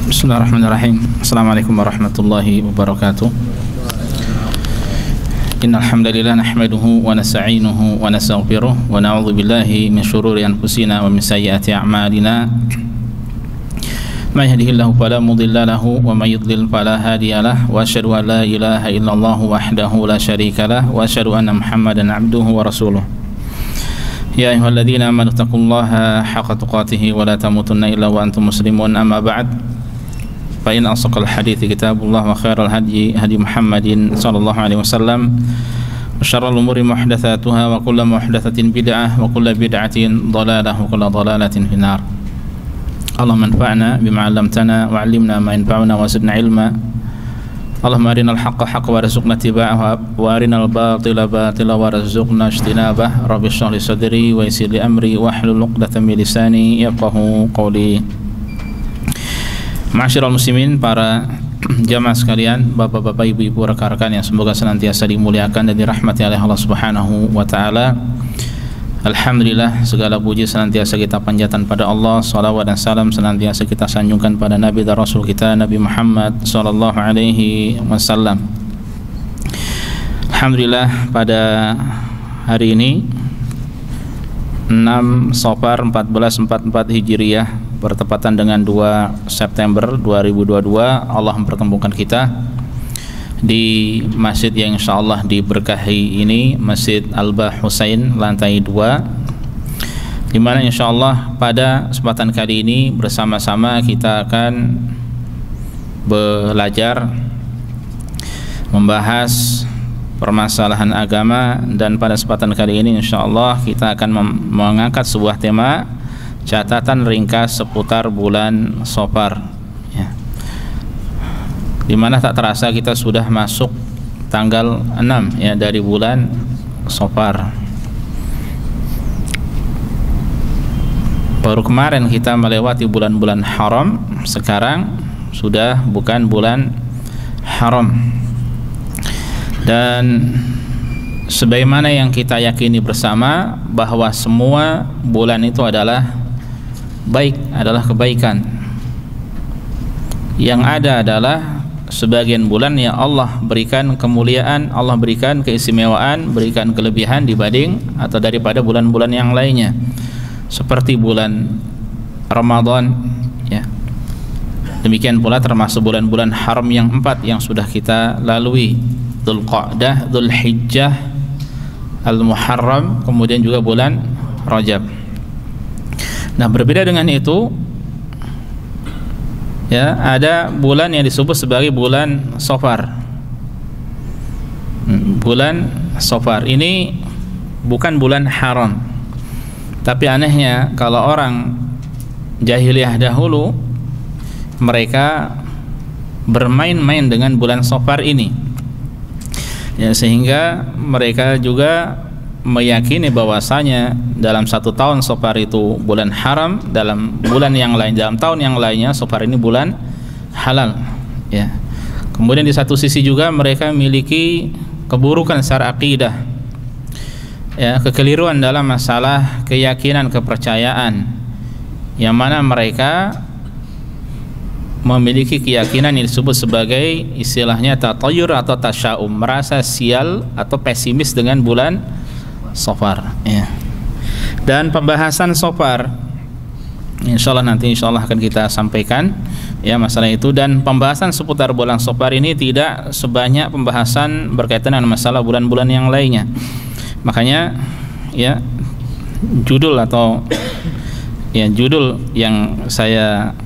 Bismillahirrahmanirrahim. Assalamualaikum warahmatullahi wabarakatuh. Innal hamdalillah nahmaduhu wa nasta'inuhu wa nastaghfiruh wa na'udzu billahi min shururi anfusina wa min sayyiati a'malina. May yahdihillahu fala mudilla lahu wa may yudlil fala hadiya lahu wa asyhadu an la ilaha illallah wahdahu la syarika lahu wa asyhadu anna Muhammadan 'abduhu wa rasuluh. Ya ayyuhalladzina amanu taqullaha haqqa tuqatih wa la tamutunna illa wa antum muslimun. Amma ba'd. Fa in asqal hadits kitabullah wa khairal hadi hadi Muhammadin sallallahu alaihi wasallam wa syarrul umuri muhdatsatuha wa kullu muhdatsatin bid'ah wa kullu bid'atin dhalalah wa kullu dhalalatin finnar. Allahumma anfa'na bima 'allamtana wa 'allimna ma yanfa'una wa zidna ilma. Allahumma arinal haqqa haqqan warzuqna ittiba'ahu wa arinal batila batila warzuqna ijtinabah. Rabbi shrah li sadri wa yassir li amri wahlul 'uqdatam min lisani yafqahu qawli. Ma'asyiral muslimin, para jamaah sekalian, bapak-bapak, ibu-ibu, rekan-rekan yang semoga senantiasa dimuliakan dan dirahmati oleh Allah Subhanahu wa taala. Alhamdulillah, segala puji senantiasa kita panjatkan pada Allah. Salawat dan salam senantiasa kita sanjungkan pada Nabi dan Rasul kita, Nabi Muhammad sallallahu alaihi wasallam. Alhamdulillah, pada hari ini 6 Safar 1444 Hijriah bertepatan dengan 2 September 2022, Allah mempertemukan kita di masjid yang insyaallah diberkahi ini, Masjid Al-Bah Husain lantai 2, di mana insyaallah pada kesempatan kali ini bersama-sama kita akan belajar membahas permasalahan agama. Dan pada kesempatan kali ini insyaallah kita akan mengangkat sebuah tema, catatan ringkas seputar bulan Safar, ya. Dimana tak terasa kita sudah masuk tanggal 6 ya dari bulan Safar. Baru kemarin kita melewati bulan-bulan haram, sekarang sudah bukan bulan haram. Dan sebagaimana yang kita yakini bersama bahwa semua bulan itu adalah baik, adalah kebaikan. Yang ada adalah sebagian bulan yang Allah berikan kemuliaan, Allah berikan keistimewaan, berikan kelebihan dibanding atau daripada bulan-bulan yang lainnya. Seperti bulan Ramadan, ya. Demikian pula termasuk bulan-bulan haram yang 4 yang sudah kita lalui, Dzulqa'dah, Dzulhijjah, Al-Muharram, kemudian juga bulan Rajab. Nah, berbeda dengan itu, ya, ada bulan yang disebut sebagai bulan Safar. Bulan Safar ini bukan bulan haram. Tapi anehnya kalau orang jahiliyah dahulu, mereka bermain-main dengan bulan Safar ini, ya, sehingga mereka juga meyakini bahwasanya dalam satu tahun Safar itu bulan haram, dalam bulan yang lain, dalam tahun yang lainnya Safar ini bulan halal, ya. Kemudian di satu sisi juga mereka memiliki keburukan secara akidah, ya, kekeliruan dalam masalah keyakinan, kepercayaan, yang mana mereka memiliki keyakinan yang disebut sebagai istilahnya tatayur atau tasya'um, merasa sial atau pesimis dengan bulan Safar, ya. Dan pembahasan Safar insyaallah nanti akan kita sampaikan, ya, masalah itu. Dan pembahasan seputar bulan Safar ini tidak sebanyak pembahasan berkaitan dengan masalah bulan-bulan yang lainnya. Makanya, ya, judul yang saya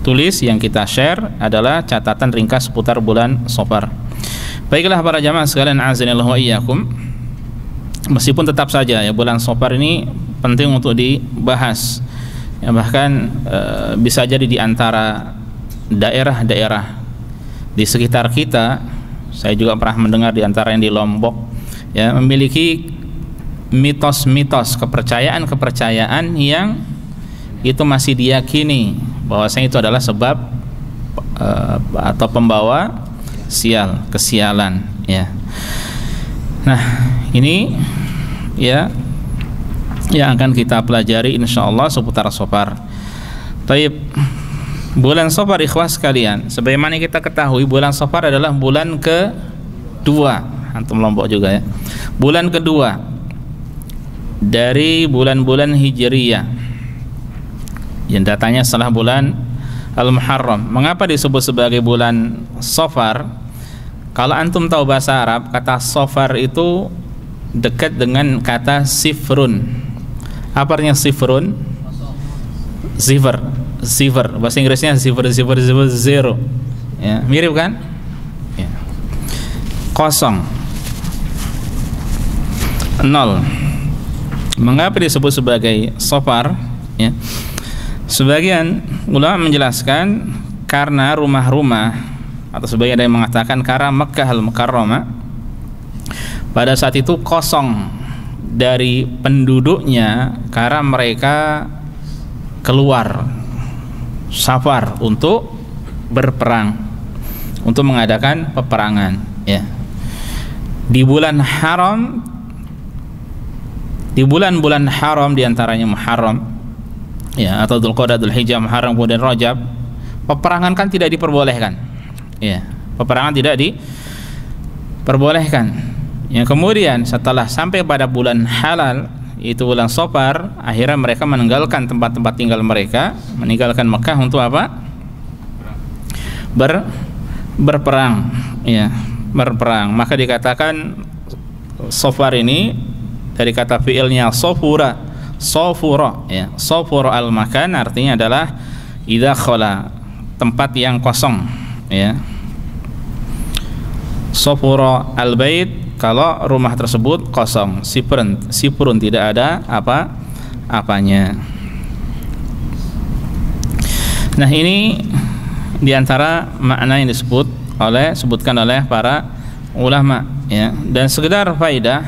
tulis, yang kita share adalah catatan ringkas seputar bulan Safar. Baiklah para jamaah sekalian, azanillahu wa iyyakum. Meskipun tetap saja ya bulan Safar ini penting untuk dibahas, ya, bahkan bisa jadi di antara daerah-daerah di sekitar kita, saya juga pernah mendengar di antara yang di Lombok, ya, memiliki mitos-mitos, kepercayaan-kepercayaan yang itu masih diyakini bahwasanya itu adalah sebab atau pembawa sial, kesialan, ya. Nah, ini, ya, yang akan kita pelajari insyaallah seputar Safar. Taib, Bulan Safar ikhwas sekalian, sebagaimana kita ketahui bulan Safar adalah bulan kedua, antum Lombok juga ya. Bulan kedua dari bulan-bulan Hijriyah, yang datanya setelah bulan Al-Muharram. Mengapa disebut sebagai bulan Safar? Kalau antum tahu bahasa Arab, kata Safar itu dekat dengan kata sifrun. Apa artinya sifrun? Zifr, bahasa Inggrisnya zero, ya, mirip kan? Ya. Kosong, nol. Mengapa disebut sebagai Safar? Ya. Sebagian ulama menjelaskan karena rumah-rumah, atau sebagian ada yang mengatakan karena Mekkah Al-Mukarramah pada saat itu kosong dari penduduknya karena mereka keluar safar untuk berperang, untuk mengadakan peperangan, ya. Di bulan haram, di bulan-bulan haram diantaranya Muharram, ya, atau Dzulqa'dah, Dzulhijjah, Muharram, kemudian Rajab, peperangan kan tidak diperbolehkan, ya, peperangan tidak diperbolehkan. Yang kemudian setelah sampai pada bulan halal, itu bulan Safar, akhirnya mereka meninggalkan tempat-tempat tinggal mereka, meninggalkan Mekah untuk apa? Berperang, ya, berperang. Maka dikatakan Safar ini dari kata fiilnya safura, ya, safura al-makan, artinya adalah idza khala, tempat yang kosong, ya. Safura al-bait, kalau rumah tersebut kosong, sifrun tidak ada apanya. Nah, ini diantara makna yang disebutkan oleh para ulama, ya. Dan sekedar faedah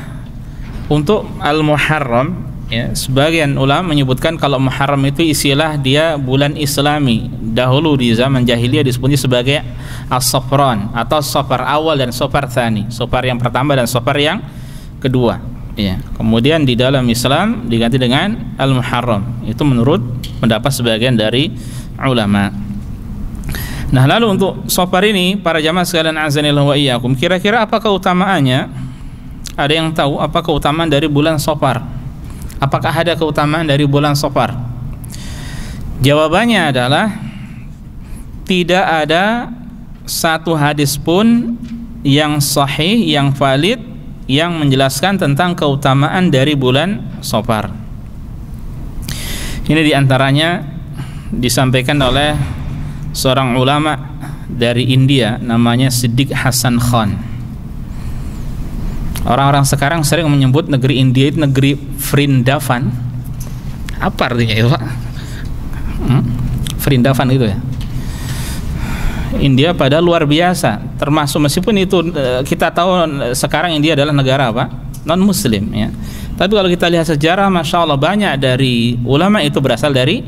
untuk Al-Muharram, ya, sebagian ulama menyebutkan kalau Muharram itu istilah dia bulan Islami. Dahulu di zaman jahiliyah disebutnya sebagai As-Safran, atau Safar awal dan Safar tsani, Safar yang pertama dan Safar yang kedua, ya. Kemudian di dalam Islam diganti dengan Al-Muharram. Itu menurut pendapat sebagian dari ulama. Nah, lalu untuk Safar ini, para jamaah sekalian azanillahu wa iyyakum, kira-kira apa keutamaannya? Ada yang tahu apa keutamaan dari bulan Safar? Apakah ada keutamaan dari bulan Safar? Jawabannya adalah tidak ada satu hadis pun yang sahih, yang valid, yang menjelaskan tentang keutamaan dari bulan Safar. Ini diantaranya disampaikan oleh seorang ulama dari India, namanya Siddiq Hasan Khan. Orang-orang sekarang sering menyebut negeri India itu negeri Vrindavan. Apa artinya itu, Pak? Vrindavan itu, ya. India pada luar biasa, termasuk meskipun itu kita tahu sekarang India adalah negara apa? Non-Muslim, ya. Tapi kalau kita lihat sejarah, masya Allah, banyak dari ulama itu berasal dari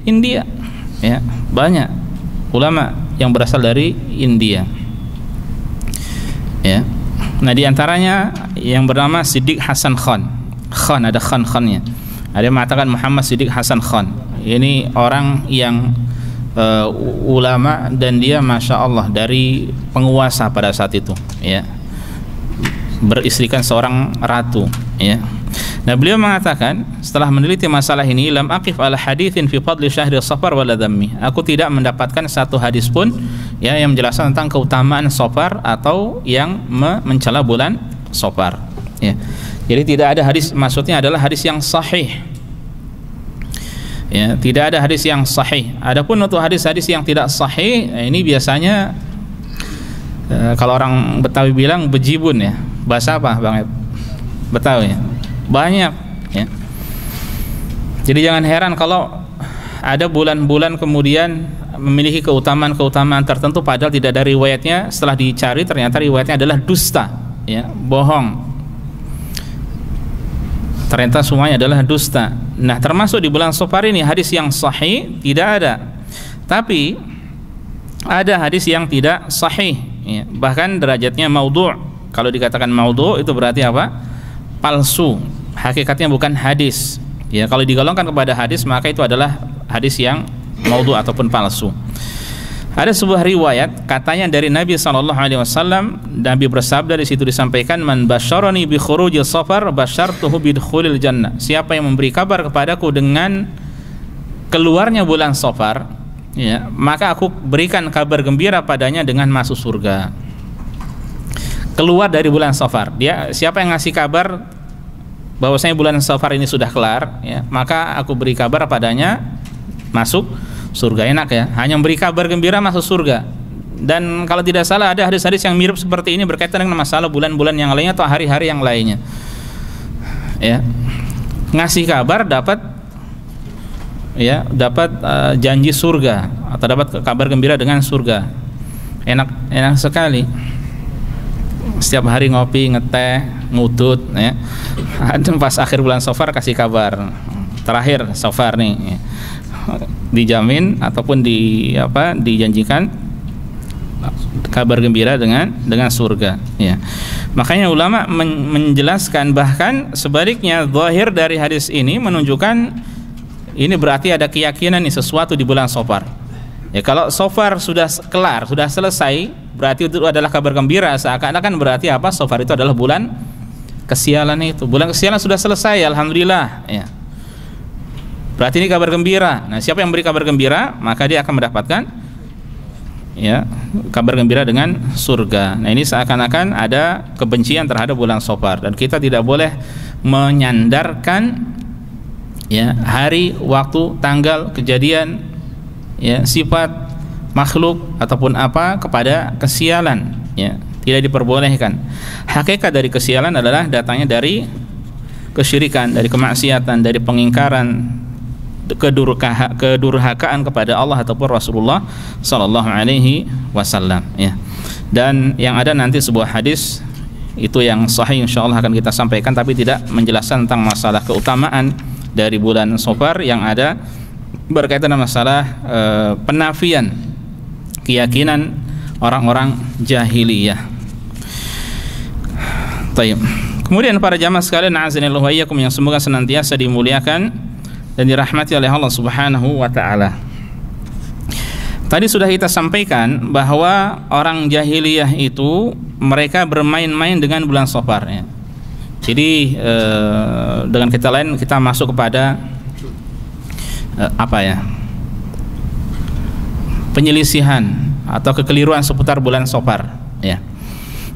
India, ya. Banyak ulama yang berasal dari India, ya. Nah, diantaranya yang bernama Siddiq Hasan Khan. Khan, ada khan-khannya. Ada yang mengatakan Muhammad Siddiq Hasan Khan. Ini orang yang ulama, dan dia masya Allah dari penguasa pada saat itu, ya, beristrikan seorang ratu, ya. Nah, beliau mengatakan setelah meneliti masalah ini, lam aqif ala haditsin fi fadli syahri Safar wala dhammi, aku tidak mendapatkan satu hadis pun, ya, yang menjelaskan tentang keutamaan Safar atau yang mencela bulan Safar, ya. Jadi tidak ada hadis, maksudnya adalah hadis yang sahih, ya, tidak ada hadis yang sahih. Adapun untuk hadis-hadis yang tidak sahih, ini biasanya kalau orang Betawi bilang bejibun, ya. Bahasa apa, Bang Betawi? Banyak, ya. Jadi jangan heran kalau ada bulan-bulan kemudian memiliki keutamaan-keutamaan tertentu, padahal tidak ada riwayatnya. Setelah dicari ternyata riwayatnya adalah dusta, ya, bohong. Ternyata semuanya adalah dusta. Nah, termasuk di bulan Safar ini hadis yang sahih tidak ada, tapi ada hadis yang tidak sahih, ya. Bahkan derajatnya maudhu'. Kalau dikatakan maudhu' itu berarti apa? Palsu. Hakikatnya bukan hadis, ya. Kalau digolongkan kepada hadis, maka itu adalah hadis yang maudhu ataupun palsu. Ada sebuah riwayat katanya dari Nabi SAW, Nabi bersabda, di situ disampaikan, man basyarani bi khurujil safar basyartuhu bidkhulil jannah. Siapa yang memberi kabar kepadaku dengan keluarnya bulan Safar, ya, maka aku berikan kabar gembira padanya dengan masuk surga. Keluar dari bulan Safar, dia siapa yang ngasih kabar bahwasanya bulan Safar ini sudah kelar, ya, maka aku beri kabar padanya masuk surga. Enak ya, hanya beri kabar gembira masuk surga. Dan kalau tidak salah ada hadis-hadis yang mirip seperti ini berkaitan dengan masalah bulan-bulan yang lainnya atau hari-hari yang lainnya, ya, ngasih kabar dapat, ya, dapat janji surga atau dapat kabar gembira dengan surga. Enak sekali. Setiap hari ngopi, ngeteh, ngudut, ya. Pas akhir bulan Safar kasih kabar. Terakhir Safar nih, ya, dijamin ataupun dijanjikan kabar gembira dengan surga, ya. Makanya ulama menjelaskan, bahkan sebaliknya zahir dari hadis ini menunjukkan ini berarti ada keyakinan nih sesuatu di bulan Safar. Ya, kalau Safar sudah kelar, sudah selesai, berarti itu adalah kabar gembira. Seakan-akan berarti apa? Safar itu adalah bulan kesialan itu. Bulan kesialan sudah selesai, alhamdulillah, ya. Berarti ini kabar gembira. Nah, siapa yang beri kabar gembira, maka dia akan mendapatkan, ya, kabar gembira dengan surga. Nah, ini seakan-akan ada kebencian terhadap bulan Safar, dan kita tidak boleh menyandarkan, ya, hari, waktu, tanggal, kejadian, ya, sifat makhluk ataupun apa kepada kesialan, ya, tidak diperbolehkan. Hakikat dari kesialan adalah datangnya dari kesyirikan, dari kemaksiatan, dari pengingkaran, kedurhakaan kepada Allah ataupun Rasulullah sallallahu alaihi wasallam, ya. Dan yang ada nanti sebuah hadis itu yang sahih insyaallah akan kita sampaikan, tapi tidak menjelaskan tentang masalah keutamaan dari bulan Safar, yang ada berkaitan dengan masalah penafian keyakinan orang-orang jahiliyah. Taib. Kemudian para jamaah sekalian, a'azanillahu wa iyyakum, yang semoga senantiasa dimuliakan dan dirahmati oleh Allah Subhanahu wa taala. Tadi sudah kita sampaikan bahwa orang jahiliyah itu mereka bermain-main dengan bulan Safar, ya. Jadi dengan kata lain kita masuk kepada penyelisihan atau kekeliruan seputar bulan Safar, ya.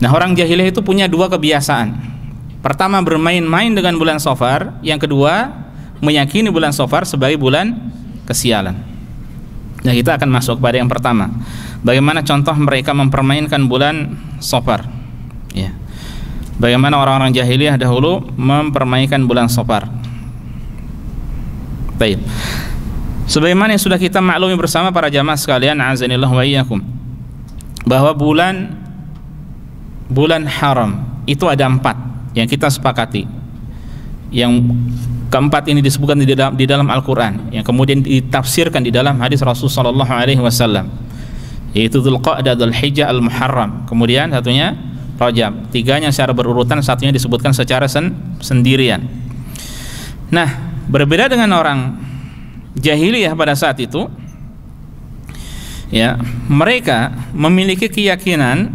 Nah, orang jahiliyah itu punya dua kebiasaan. Pertama, bermain-main dengan bulan Safar. Yang kedua, meyakini bulan Safar sebagai bulan kesialan. Nah, kita akan masuk pada yang pertama. Bagaimana contoh mereka mempermainkan bulan Safar, ya. Bagaimana orang-orang jahiliyah dahulu mempermainkan bulan Safar. Baik. Sebagaimana yang sudah kita maklumi bersama para jamaah sekalian, azanillahu wa iyyakum, bahwa bulan haram itu ada 4 yang kita sepakati. Yang keempat ini disebutkan di dalam Al-Quran, yang kemudian ditafsirkan di dalam hadis Rasulullah sallallahu alaihi wasallam, yaitu Dzulqa'dah, Dzulhijjah, Al-Muharram, kemudian satunya Rajab. Tiganya secara berurutan, satunya disebutkan secara sendirian. Nah, berbeda dengan orang jahiliyah pada saat itu, ya, mereka memiliki keyakinan,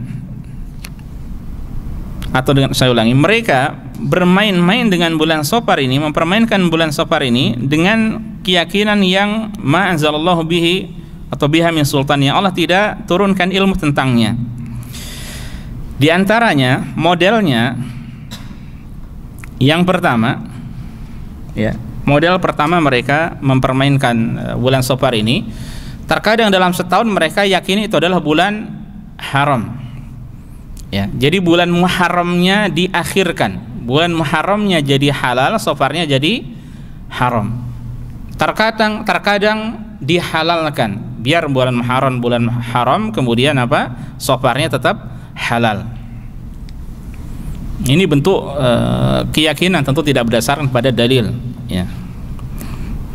atau saya ulangi, mereka bermain-main dengan bulan Safar ini, mempermainkan bulan Safar ini dengan keyakinan yang ma'anzalallahu bihi atau biha min sultan, yang Allah tidak turunkan ilmu tentangnya. Di antaranya modelnya yang pertama, ya, model pertama mereka mempermainkan bulan Safar ini, terkadang dalam setahun mereka yakini itu adalah bulan haram, ya. Jadi bulan Muharramnya diakhirkan, bulan Muharramnya jadi halal, Safarnya jadi haram. Terkadang dihalalkan, biar bulan Muharram bulan haram, kemudian apa? Safarnya tetap halal. Ini bentuk keyakinan, tentu tidak berdasarkan pada dalil, ya.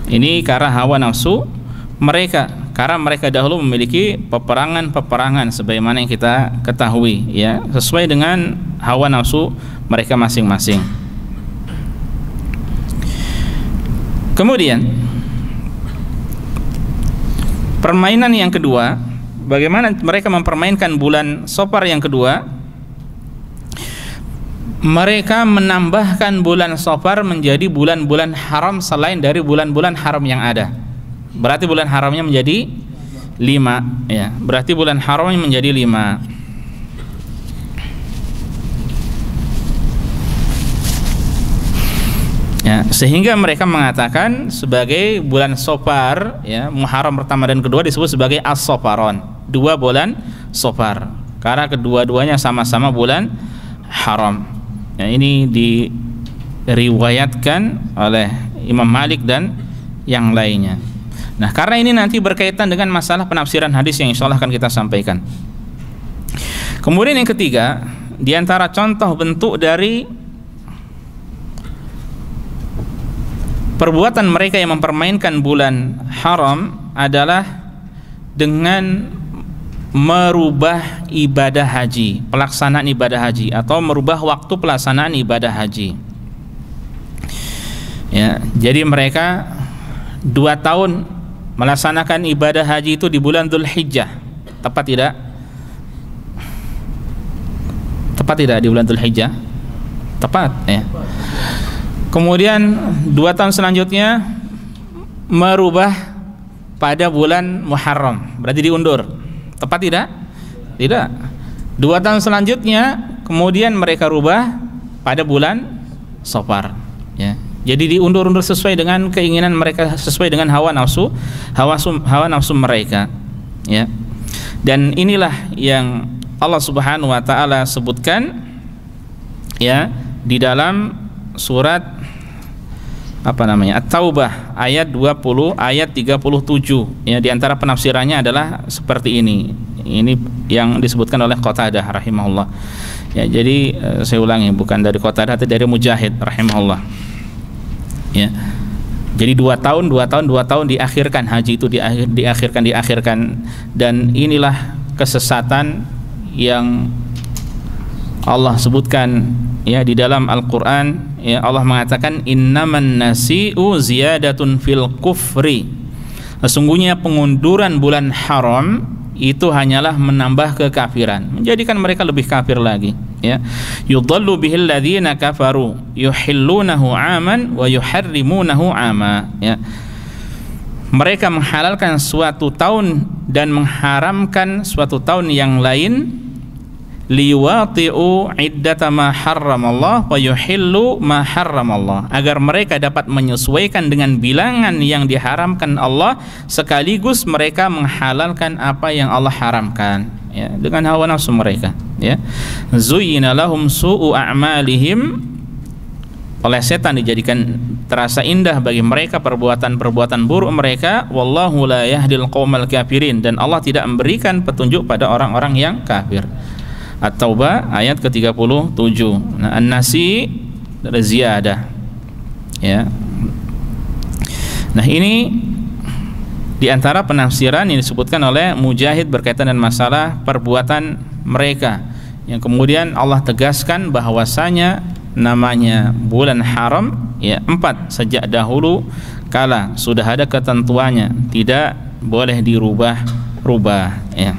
Ini karena hawa nafsu mereka, karena mereka dahulu memiliki peperangan sebagaimana yang kita ketahui, ya, sesuai dengan hawa nafsu mereka masing-masing. Kemudian Permainan yang kedua, bagaimana mereka mempermainkan bulan Safar yang kedua? Mereka menambahkan bulan Safar menjadi bulan-bulan haram selain dari bulan-bulan haram yang ada. Berarti bulan haramnya menjadi 5, ya. Berarti bulan haramnya menjadi 5. Ya, sehingga mereka mengatakan sebagai bulan Safar, ya, Muharram pertama dan kedua disebut sebagai as-Safaron, 2 bulan Safar, karena kedua-duanya sama-sama bulan haram. Ya, ini diriwayatkan oleh Imam Malik dan yang lainnya. Nah, karena ini nanti berkaitan dengan masalah penafsiran hadis yang insya Allah akan kita sampaikan. Kemudian yang ketiga, di antara contoh bentuk dari perbuatan mereka yang mempermainkan bulan haram adalah dengan merubah ibadah haji, pelaksanaan ibadah haji, atau merubah waktu pelaksanaan ibadah haji. Ya, jadi mereka 2 tahun melaksanakan ibadah haji itu di bulan Dzulhijjah. Tepat tidak? Tepat tidak di bulan Dzulhijjah? Tepat, ya. Kemudian 2 tahun selanjutnya merubah pada bulan Muharram, berarti diundur. Tepat tidak? Tidak. 2 tahun selanjutnya kemudian mereka rubah pada bulan Safar, ya. Jadi diundur-undur sesuai dengan keinginan mereka, sesuai dengan hawa nafsu mereka, ya. Dan inilah yang Allah Subhanahu wa taala sebutkan, ya, di dalam surat At-Taubah ayat 20 ayat 37, ya. Di antara penafsirannya adalah seperti ini. Ini yang disebutkan oleh Qatadah rahimahullah. Ya, jadi saya ulangi, bukan dari Qatadah tapi dari Mujahid rahimahullah. Ya. Jadi 2 tahun diakhirkan haji itu diakhirkan, dan inilah kesesatan yang Allah sebutkan, ya, di dalam Al-Qur'an, ya. Allah mengatakan innaman nasi'u ziyadatun fil kufri. Sesungguhnya pengunduran bulan haram itu hanyalah menambah kekafiran, menjadikan mereka lebih kafir lagi, ya. Yudallu bihil ladzina kafaru yuhillunahu aman wa yuharrimunahu ama, ya. Mereka menghalalkan suatu tahun dan mengharamkan suatu tahun yang lain, liwati'u iddata ma harramallah wa yuhillu ma harramallah, agar mereka dapat menyesuaikan dengan bilangan yang diharamkan Allah, sekaligus mereka menghalalkan apa yang Allah haramkan, ya, dengan hawa nafsu mereka, ya. Zuyyina lahum su'u a'malihim, oleh setan dijadikan terasa indah bagi mereka perbuatan-perbuatan buruk mereka. Wallahu la yahdil qaumal kafirin, dan Allah tidak memberikan petunjuk pada orang-orang yang kafir. At-Taubah ayat ke-37. Nah, an-nasi ziyadah, ya. Nah, ini di antara penafsiran yang disebutkan oleh Mujahid berkaitan dengan masalah perbuatan mereka, yang kemudian Allah tegaskan bahwasanya namanya bulan haram, ya, 4 sejak dahulu kala sudah ada ketentuannya, tidak boleh dirubah-rubah, ya.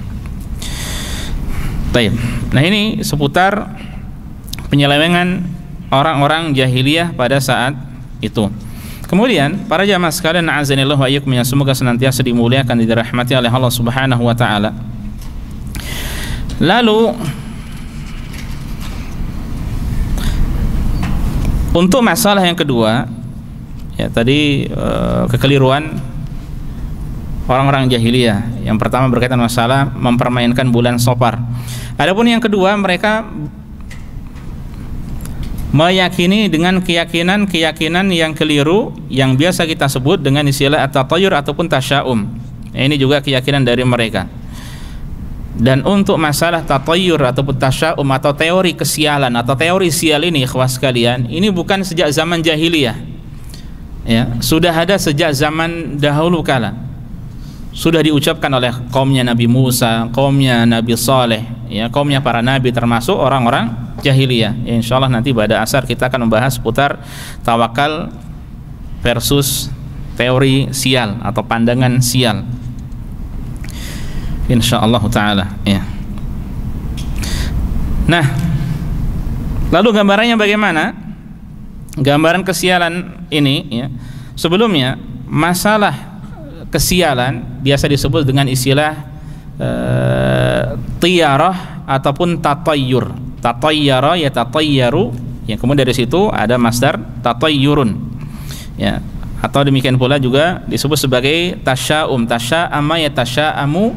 Baik. Nah, ini seputar penyelewengan orang-orang jahiliyah pada saat itu. Kemudian para jamaah sekalian, a'azanillahu wa iyyakum, yang semoga senantiasa dimuliakan dan dirahmati oleh Allah Subhanahu wa taala. Lalu untuk masalah yang kedua, ya, tadi kekeliruan orang-orang jahiliyah. Yang pertama berkaitan masalah mempermainkan bulan Safar. Adapun yang kedua, mereka meyakini dengan keyakinan yang keliru yang biasa kita sebut dengan istilah at-tatayyur ataupun tasya'um. Ini juga keyakinan dari mereka. Dan untuk masalah tatayyur ataupun tasya'um atau teori kesialan atau teori sial ini, ikhwas sekalian, ini bukan sejak zaman jahiliyah, ya, sudah ada sejak zaman dahulu kala. Sudah diucapkan oleh kaumnya Nabi Musa, kaumnya Nabi Saleh, ya, kaumnya para nabi, termasuk orang-orang jahiliyah. Ya, insyaallah nanti pada asar kita akan membahas seputar tawakal versus teori sial atau pandangan sial. insyaallah taala, ya. Nah, lalu gambarannya bagaimana? Gambaran kesialan ini, ya. Sebelumnya masalah kesialan biasa disebut dengan istilah tiyarah ataupun tatayyur. Tatayyara yatatayyaru, yang kemudian dari situ ada masdar tatayyurun, ya. Atau demikian pula juga disebut sebagai tasya'um, tasya'ama yatasya'amu,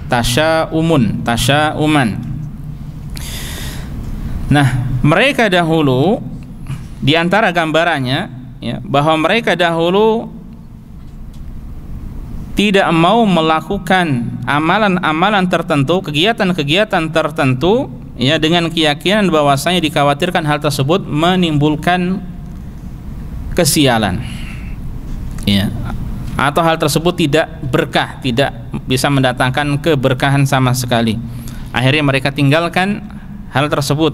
tasya'umun, tasya'uman. Nah, mereka dahulu di antara gambarannya, ya, bahwa mereka dahulu tidak mau melakukan amalan-amalan tertentu, kegiatan-kegiatan tertentu, ya, dengan keyakinan bahwasanya dikhawatirkan hal tersebut menimbulkan kesialan, ya, atau hal tersebut tidak berkah, tidak bisa mendatangkan keberkahan sama sekali. Akhirnya mereka tinggalkan hal tersebut.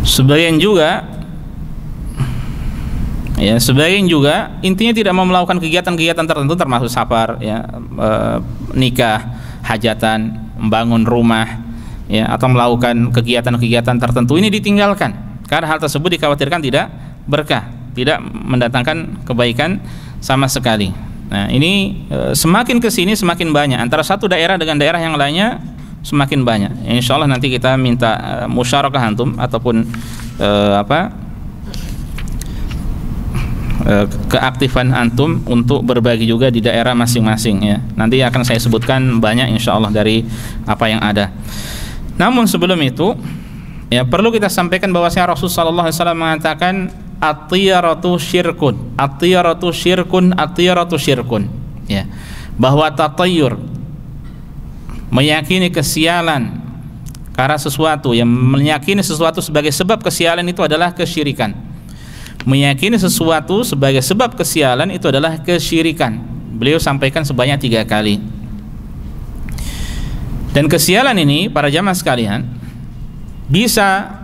Sebagian juga, ya, sebagian juga intinya tidak mau melakukan kegiatan-kegiatan tertentu termasuk safar, ya, nikah, hajatan, membangun rumah, ya, atau melakukan kegiatan-kegiatan tertentu ini ditinggalkan karena hal tersebut dikhawatirkan tidak berkah, tidak mendatangkan kebaikan sama sekali. Nah, ini semakin kesini semakin banyak, antara satu daerah dengan daerah yang lainnya semakin banyak. Insya Allah nanti kita minta musyarakah antum ataupun keaktifan antum untuk berbagi juga di daerah masing-masing, ya. Nanti akan saya sebutkan banyak insya Allah dari apa yang ada. Namun sebelum itu, ya, perlu kita sampaikan bahwasanya Rasulullah SAW mengatakan at-tiyaratu syirkun, at-tiyaratu syirkun, at-tiyaratu syirkun, ya, bahwa tatayyur, meyakini kesialan karena sesuatu, yang meyakini sesuatu sebagai sebab kesialan itu adalah kesyirikan. Meyakini sesuatu sebagai sebab kesialan itu adalah kesyirikan. Beliau sampaikan sebanyak 3 kali. Dan kesialan ini para jamaah sekalian, bisa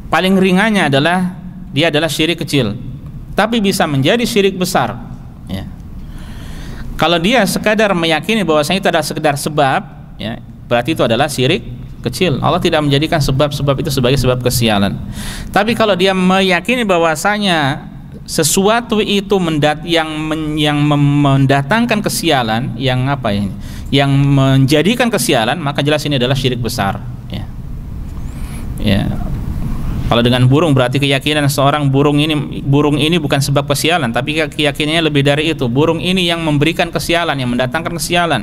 paling ringannya adalah dia adalah syirik kecil, tapi bisa menjadi syirik besar, ya. Kalau dia sekadar meyakini bahwasanya itu adalah sekedar sebab, ya, berarti itu adalah syirik kecil. Allah tidak menjadikan sebab-sebab itu sebagai sebab kesialan. Tapi kalau dia meyakini bahwasanya sesuatu itu yang mendatangkan kesialan, yang apa ini, yang menjadikan kesialan, maka jelas ini adalah syirik besar, ya. Ya. Kalau dengan burung, berarti keyakinan seorang burung ini bukan sebab kesialan, tapi keyakinannya lebih dari itu. Burung ini yang memberikan kesialan, yang mendatangkan kesialan,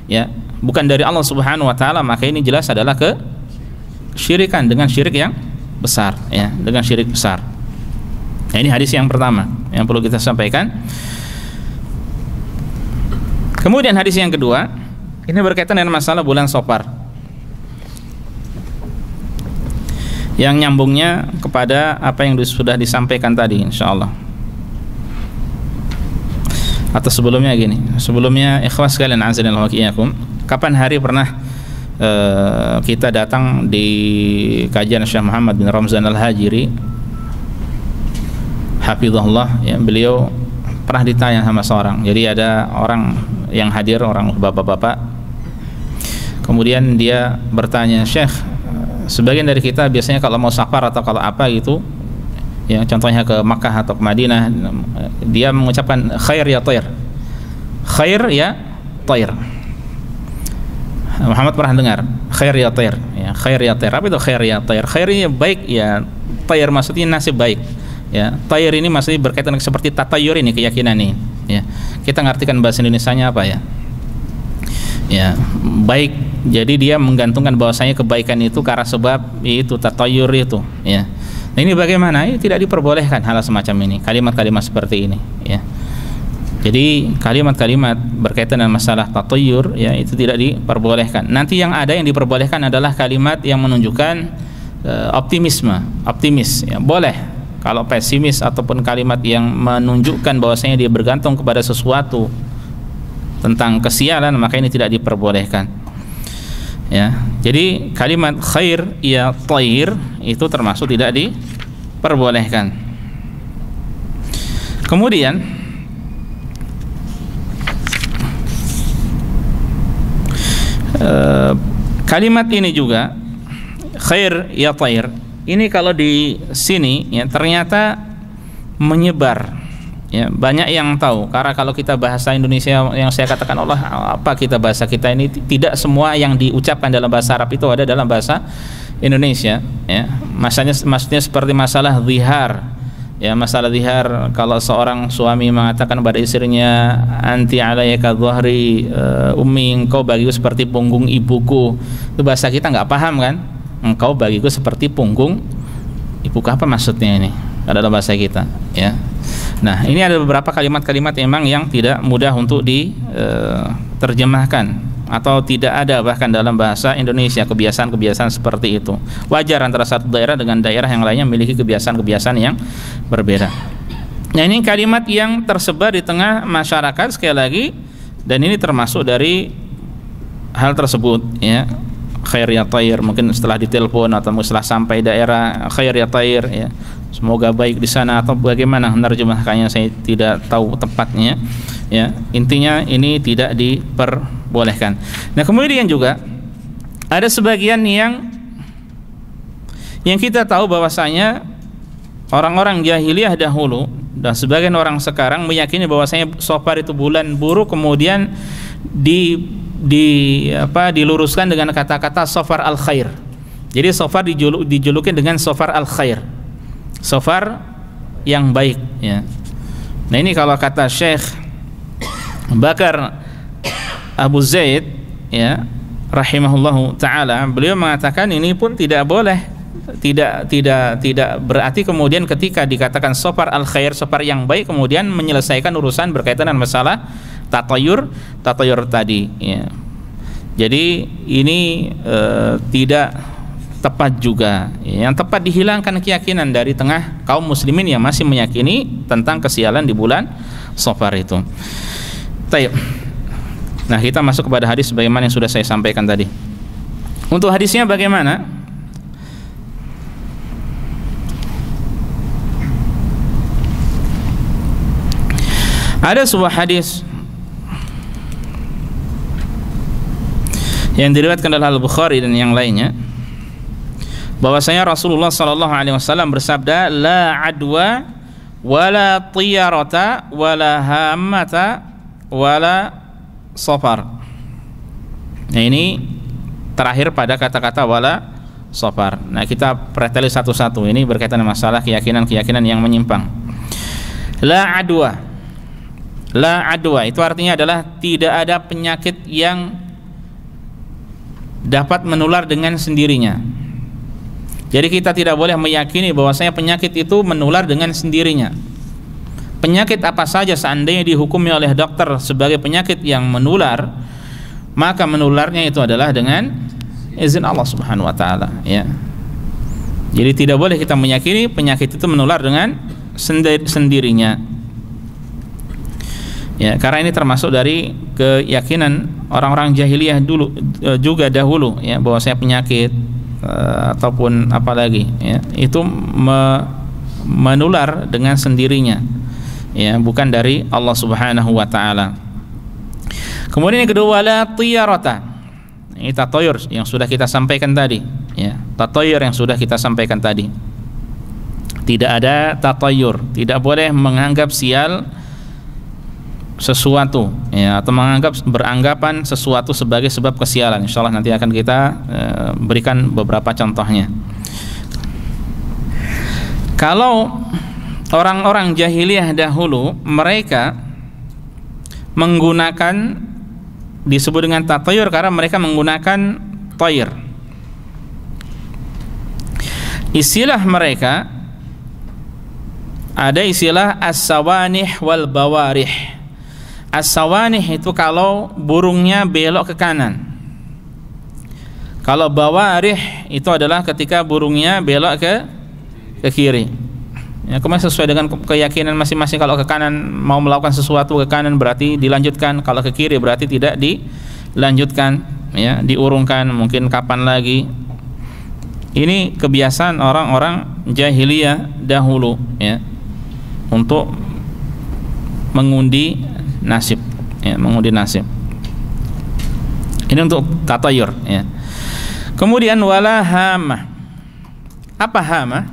ya, bukan dari Allah Subhanahu wa taala, maka ini jelas adalah kesyirikan dengan syirik yang besar, ya, dengan syirik besar. Nah, ini hadis yang pertama yang perlu kita sampaikan. Kemudian hadis yang kedua, ini berkaitan dengan masalah bulan Safar, yang nyambungnya kepada apa yang sudah disampaikan tadi insyaallah. Atau sebelumnya gini, sebelumnya ikhwas sekalian azanillahu wa iyyakum, kapan hari pernah kita datang di kajian Syekh Muhammad bin Ramzan Al-Hajiri hafizahullah, ya, beliau pernah ditanya sama seorang. Jadi ada orang yang hadir, orang bapak-bapak, kemudian dia bertanya, "Syekh, sebagian dari kita biasanya kalau mau safar atau kalau apa gitu, ya, contohnya ke Makkah atau ke Madinah, dia mengucapkan khair ya thair, khair ya thair." Muhammad pernah dengar khair ya thair, ya, khair ya thair. Apa itu khair ya thair? Khair ini baik, ya, thair maksudnya nasib baik, ya. Thair ini maksudnya berkaitan seperti tatayur ini, keyakinan ini, ya. Kita ngartikan bahasa Indonesianya apa, ya? Ya, baik. Jadi dia menggantungkan bahwasanya kebaikan itu karena sebab itu tatayur itu, ya. Nah, ini bagaimana? Ini tidak diperbolehkan hal semacam ini, kalimat-kalimat seperti ini, ya. Jadi kalimat-kalimat berkaitan dengan masalah tatayur, ya, itu tidak diperbolehkan. Nanti yang ada yang diperbolehkan adalah kalimat yang menunjukkan optimis, ya, boleh. Kalau pesimis ataupun kalimat yang menunjukkan bahwasanya dia bergantung kepada sesuatu tentang kesialan, maka ini tidak diperbolehkan, ya. Jadi kalimat khair ya thair itu termasuk tidak diperbolehkan, Kemudian kalimat ini juga khair ya thair, ini kalau di sini ya ternyata menyebar ya, banyak yang tahu. Karena kalau kita bahasa Indonesia yang saya katakan Allah, apa kita bahasa kita ini tidak semua yang diucapkan dalam bahasa Arab itu ada dalam bahasa Indonesia ya. Maksudnya seperti masalah zihar ya, masalah zihar, kalau seorang suami mengatakan pada istrinya anti alayka dhahri ummi, engkau bagiku seperti punggung ibuku, itu bahasa kita nggak paham kan, engkau bagiku seperti punggung ibuku, apa maksudnya ini dalam bahasa kita ya. Nah, ini ada beberapa kalimat-kalimat memang yang tidak mudah untuk diterjemahkan atau tidak ada bahkan dalam bahasa Indonesia kebiasaan-kebiasaan seperti itu. Wajar antara satu daerah dengan daerah yang lainnya memiliki kebiasaan-kebiasaan yang berbeda. Nah, ini kalimat yang tersebar di tengah masyarakat sekali lagi, dan ini termasuk dari hal tersebut ya. Khair ya thair, mungkin setelah ditelepon atau setelah sampai daerah khair ya thair ya, semoga baik di sana, atau bagaimana menerjemahkannya saya tidak tahu tepatnya ya. Intinya ini tidak diperbolehkan. Nah, kemudian juga ada sebagian yang kita tahu bahwasanya orang-orang jahiliyah dahulu dan sebagian orang sekarang meyakini bahwasanya Safar itu bulan buruk, kemudian diluruskan dengan kata-kata Safar al-khair. Jadi Safar dijulukin dengan Safar al-khair, Safar yang baik ya. Nah, ini kalau kata Syekh Bakar Abu Zaid ya rahimahullahu taala, beliau mengatakan ini pun tidak boleh, tidak berarti kemudian ketika dikatakan Safar al-khair, Safar yang baik, kemudian menyelesaikan urusan berkaitan dengan masalah tatayur tadi ya. Jadi ini tidak tepat juga. Yang tepat dihilangkan keyakinan dari tengah kaum muslimin yang masih meyakini tentang kesialan di bulan Safar itu. Baik. Nah, kita masuk kepada hadis sebagaimana yang sudah saya sampaikan tadi. Untuk hadisnya bagaimana? Ada sebuah hadis yang diriwayatkan oleh Al-Bukhari dan yang lainnya, bahwasanya Rasulullah sallallahu alaihi wasallam bersabda, la adwa wala tiyarata wala hammata wala safar. Nah, ini terakhir pada kata-kata wala safar. Nah, kita preteli satu-satu, ini berkaitan dengan masalah keyakinan-keyakinan yang menyimpang. La adwa, la adwa itu artinya adalah tidak ada penyakit yang dapat menular dengan sendirinya. Jadi kita tidak boleh meyakini bahwasanya penyakit itu menular dengan sendirinya. Penyakit apa saja seandainya dihukumi oleh dokter sebagai penyakit yang menular, maka menularnya itu adalah dengan izin Allah Subhanahu wa taala ya. Jadi tidak boleh kita meyakini penyakit itu menular dengan sendirinya. Ya, karena ini termasuk dari keyakinan orang-orang jahiliyah dulu juga dahulu ya, bahwasanya penyakit ataupun apalagi ya, itu menular dengan sendirinya ya, bukan dari Allah Subhanahu wa taala. Kemudian yang kedua, la tiyarata. Ini tatayur yang sudah kita sampaikan tadi ya, tatayur yang sudah kita sampaikan tadi. Tidak ada tatayur, tidak boleh menganggap sial sesuatu ya, atau beranggapan sesuatu sebagai sebab kesialan. Insyaallah nanti akan kita berikan beberapa contohnya. Kalau orang-orang jahiliyah dahulu, mereka menggunakan, disebut dengan tatayur karena mereka menggunakan tayr. Istilah mereka ada istilah as-sawanih wal bawarih. As-sawanih itu kalau burungnya belok ke kanan. Kalau bawarih itu adalah ketika burungnya belok ke kiri. Ya, kemudian sesuai dengan keyakinan masing-masing, kalau ke kanan mau melakukan sesuatu ke kanan berarti dilanjutkan, kalau ke kiri berarti tidak dilanjutkan ya, diurungkan mungkin kapan lagi. Ini kebiasaan orang-orang jahiliyah dahulu ya, untuk mengundi nasib, ya, mengundi nasib. Ini untuk tatayur, ya. Kemudian wala hama. Apa hama?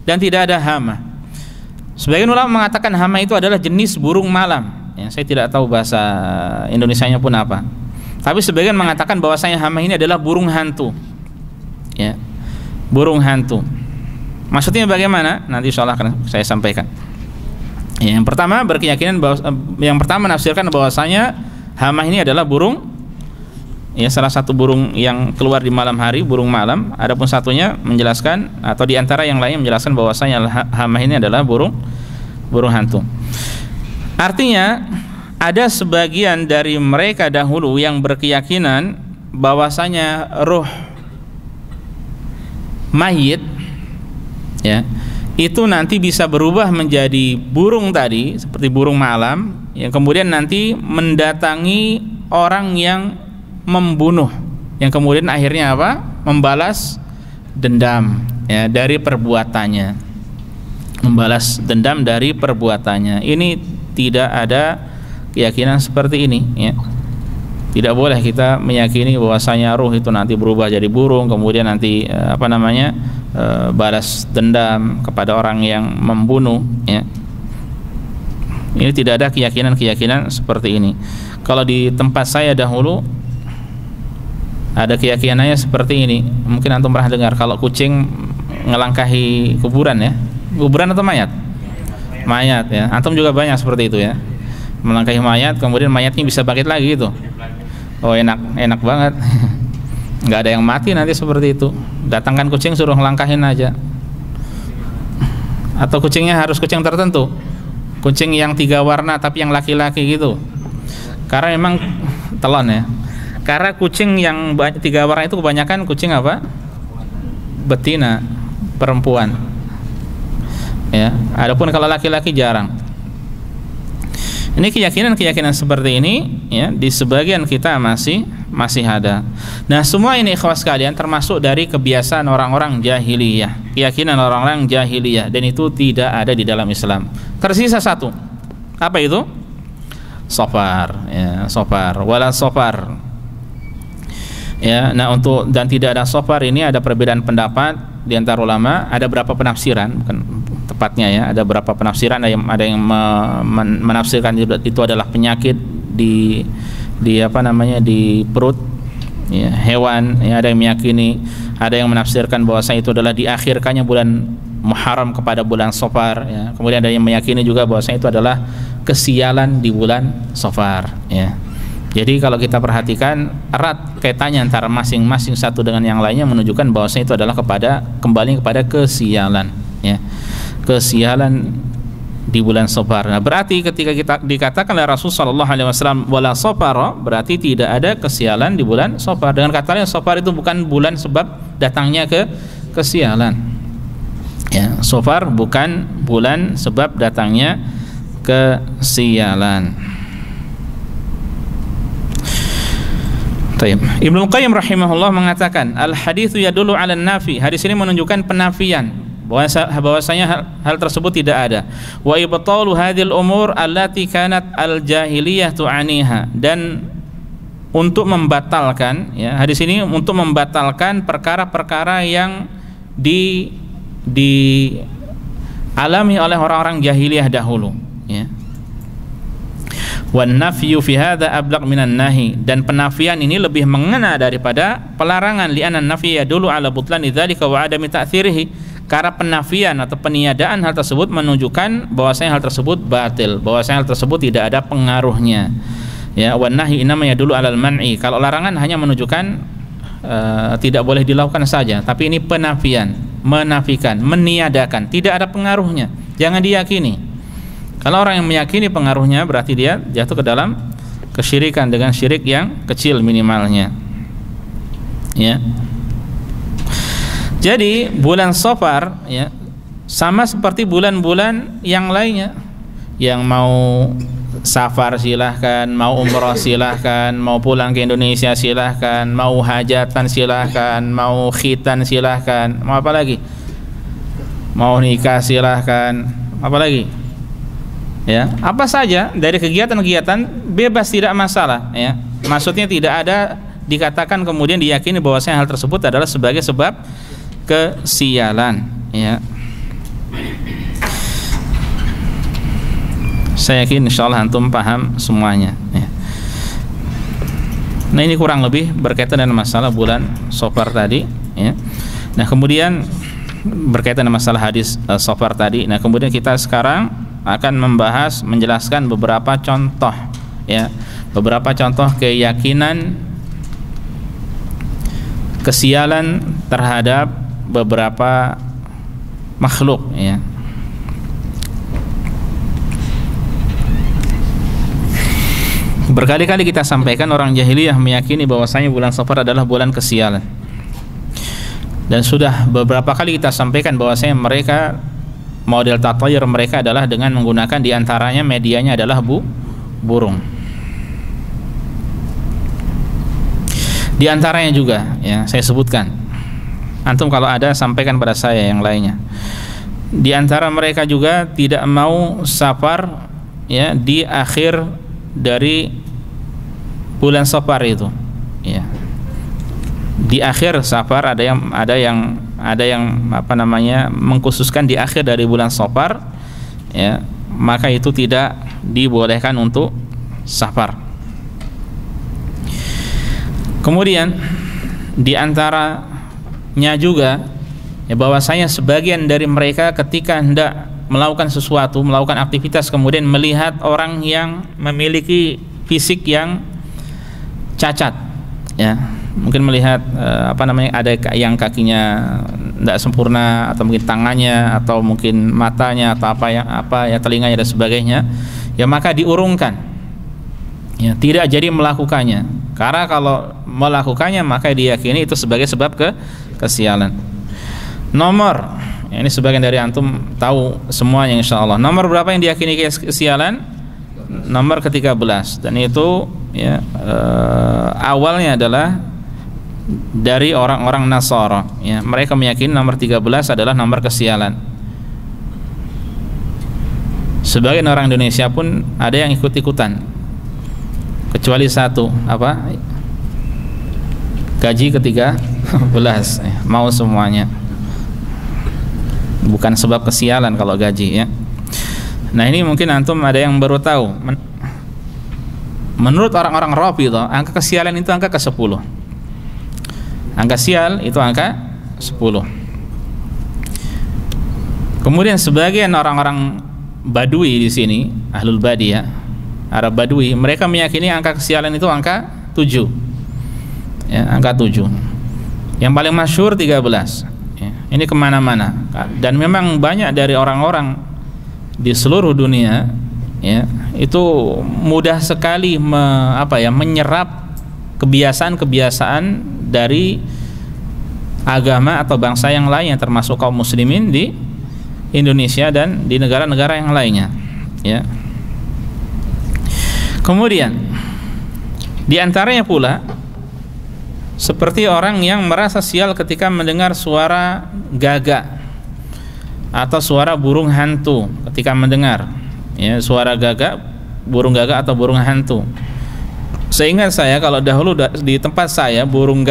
Dan tidak ada hama. Sebagian ulama mengatakan hama itu adalah jenis burung malam. Ya, saya tidak tahu bahasa Indonesianya pun apa. Tapi sebagian mengatakan bahwasanya hama ini adalah burung hantu. Ya. Burung hantu. Maksudnya bagaimana? Nanti insyaallah akan saya sampaikan. Ya, yang pertama berkeyakinan bahwa menafsirkan bahwasanya hama ini adalah burung, ya, salah satu burung yang keluar di malam hari, burung malam. Adapun satunya menjelaskan, atau di antara yang lain menjelaskan bahwasanya hama ini adalah burung hantu. Artinya ada sebagian dari mereka dahulu yang berkeyakinan bahwasanya ruh mayit, ya, itu nanti bisa berubah menjadi burung tadi, seperti burung malam, yang kemudian nanti mendatangi orang yang membunuh, yang kemudian akhirnya apa? Membalas dendam, ya, dari perbuatannya, membalas dendam dari perbuatannya. Ini tidak ada keyakinan seperti ini, ya. Tidak boleh kita meyakini bahwasanya ruh itu nanti berubah jadi burung, kemudian nanti balas dendam kepada orang yang membunuh, ya. Ini tidak ada keyakinan seperti ini. Kalau di tempat saya dahulu ada keyakinannya seperti ini. Mungkin antum pernah dengar kalau kucing ngelangkahi kuburan, ya. Kuburan atau mayat? Mayat, ya. Antum juga banyak seperti itu, ya. Melangkahi mayat, kemudian mayatnya bisa bangkit lagi gitu. Oh, enak banget. Nggak ada yang mati nanti seperti itu. Datangkan kucing, suruh ngelangkahin aja. Atau kucingnya harus kucing tertentu, kucing yang 3 warna tapi yang laki-laki gitu. Karena memang telon, ya. Karena kucing yang 3 warna itu kebanyakan kucing apa? Betina, perempuan. Ya. Adapun kalau laki-laki jarang. Ini keyakinan seperti ini, ya, di sebagian kita masih ada. Nah, semua ini ikhwas sekalian termasuk dari kebiasaan orang-orang jahiliyah, keyakinan orang-orang jahiliyah, dan itu tidak ada di dalam Islam. Tersisa satu. Apa itu? Sofar, ya, sofar, wala sofar. Ya, nah, untuk dan tidak ada sofar ini ada perbedaan pendapat di antara ulama. Ada berapa penafsiran, bukan tepatnya, ya, ada berapa penafsiran. Ada yang menafsirkan itu adalah penyakit di perut, ya, hewan, ya. Ada yang meyakini, ada yang menafsirkan bahwasanya itu adalah diakhirkannya bulan Muharram kepada bulan Safar, ya. Kemudian ada yang meyakini juga bahwasanya itu adalah kesialan di bulan Safar, ya. Jadi kalau kita perhatikan erat kaitannya antara masing-masing satu dengan yang lainnya, menunjukkan bahwasanya itu adalah kembali kepada kesialan, ya. Kesialan di bulan Safar. Nah, berarti ketika kita dikatakan oleh Rasulullah SAW wala Safar, berarti tidak ada kesialan di bulan Safar. Dengan kata lain, Safar itu bukan bulan sebab datangnya kesialan. Ya, Safar bukan bulan sebab datangnya kesialan. Tayyib. Ibnu Qayyim rahimahullah mengatakan, al-haditsu yadullu 'ala an-nafi. Hadis ini menunjukkan penafian, bahwasanya hal tersebut tidak ada. Wa ibtalu hadhil umur allati kanat al-jahiliyah tu'aniha, dan untuk membatalkan, ya, hadis ini untuk membatalkan perkara-perkara yang dialami oleh orang-orang jahiliyah dahulu, ya. Wan nafyu fi hadza ablaq minan nahi, dan penafian ini lebih mengena daripada pelarangan, li'anna nafya yadullu 'ala butlani dzalika wa 'adami ta'thirihi, karena penafian atau peniadaan hal tersebut menunjukkan bahwasanya hal tersebut batil, bahwasanya hal tersebut tidak ada pengaruhnya, ya. Wan nahyi inma yadullu 'alal man'i, kalau larangan hanya menunjukkan tidak boleh dilakukan saja, tapi ini penafian, menafikan, meniadakan, tidak ada pengaruhnya, jangan diyakini. Kalau orang yang meyakini pengaruhnya, berarti dia jatuh ke dalam kesyirikan dengan syirik yang kecil minimalnya, ya. Jadi bulan Safar, ya, sama seperti bulan-bulan yang lainnya. Yang mau safar silahkan, mau umrah silahkan, mau pulang ke Indonesia silahkan, mau hajatan silahkan, mau khitan silahkan, mau apa lagi? Mau nikah silahkan, apa lagi? Ya, apa saja dari kegiatan-kegiatan bebas, tidak masalah, ya. Maksudnya tidak ada dikatakan kemudian diyakini bahwasanya hal tersebut adalah sebagai sebab kesialan, ya. Saya yakin insyaallah antum paham semuanya, ya. Nah, ini kurang lebih berkaitan dengan masalah bulan Safar tadi, ya. Nah, kemudian berkaitan dengan masalah hadis Safar tadi. Nah, kemudian kita sekarang akan membahas, menjelaskan beberapa contoh, ya, beberapa contoh keyakinan kesialan terhadap beberapa makhluk, ya. Berkali-kali kita sampaikan orang jahiliyah meyakini bahwasanya bulan Safar adalah bulan kesialan. Dan sudah beberapa kali kita sampaikan bahwasanya mereka model tatayur mereka adalah dengan menggunakan diantaranya medianya adalah burung. Di antaranya juga, ya, saya sebutkan. Antum kalau ada sampaikan pada saya yang lainnya. Di antara mereka juga tidak mau safar, ya, di akhir dari bulan Safar itu, ya. Di akhir Safar ada yang apa namanya mengkhususkan di akhir dari bulan Safar, ya, maka itu tidak dibolehkan untuk safar. Kemudian di antaranya juga, ya, bahwasanya sebagian dari mereka ketika hendak melakukan sesuatu, melakukan aktivitas, kemudian melihat orang yang memiliki fisik yang cacat, ya, mungkin melihat apa namanya, ada yang kakinya tidak sempurna, atau mungkin tangannya, atau mungkin matanya, atau apa ya telinganya dan sebagainya, ya, maka diurungkan, ya, tidak jadi melakukannya, karena kalau melakukannya maka diyakini itu sebagai sebab kesialan. Nomor, ya, ini sebagian dari antum tahu semuanya insyaallah. Nomor berapa yang diyakini kesialan? Nomor ke-13, dan itu, ya, awalnya adalah dari orang-orang Nasara, ya, mereka meyakini nomor 13 adalah nomor kesialan. Sebagian orang Indonesia pun ada yang ikut-ikutan, kecuali satu, apa, gaji ke-13, ya, mau semuanya. Bukan sebab kesialan kalau gaji, ya. Nah, ini mungkin antum ada yang baru tahu. Menurut orang-orang Rafidhah, angka kesialan itu angka ke-10. Angka sial itu angka 10. Kemudian sebagian orang-orang Badui di sini, Ahlul Badiyah, Arab Badui, mereka meyakini angka kesialan itu angka 7. Ya, angka 7. Yang paling masyhur 13. Ya, ini kemana-mana. Dan memang banyak dari orang-orang di seluruh dunia, ya, itu mudah sekali menyerap kebiasaan-kebiasaan dari agama atau bangsa yang lain, termasuk kaum muslimin di Indonesia dan di negara-negara yang lainnya, ya. Kemudian di antaranya pula seperti orang yang merasa sial ketika mendengar suara gagak atau suara burung hantu, ketika mendengar, ya, suara gagak, burung gagak atau burung hantu. Seingat saya kalau dahulu di tempat saya burung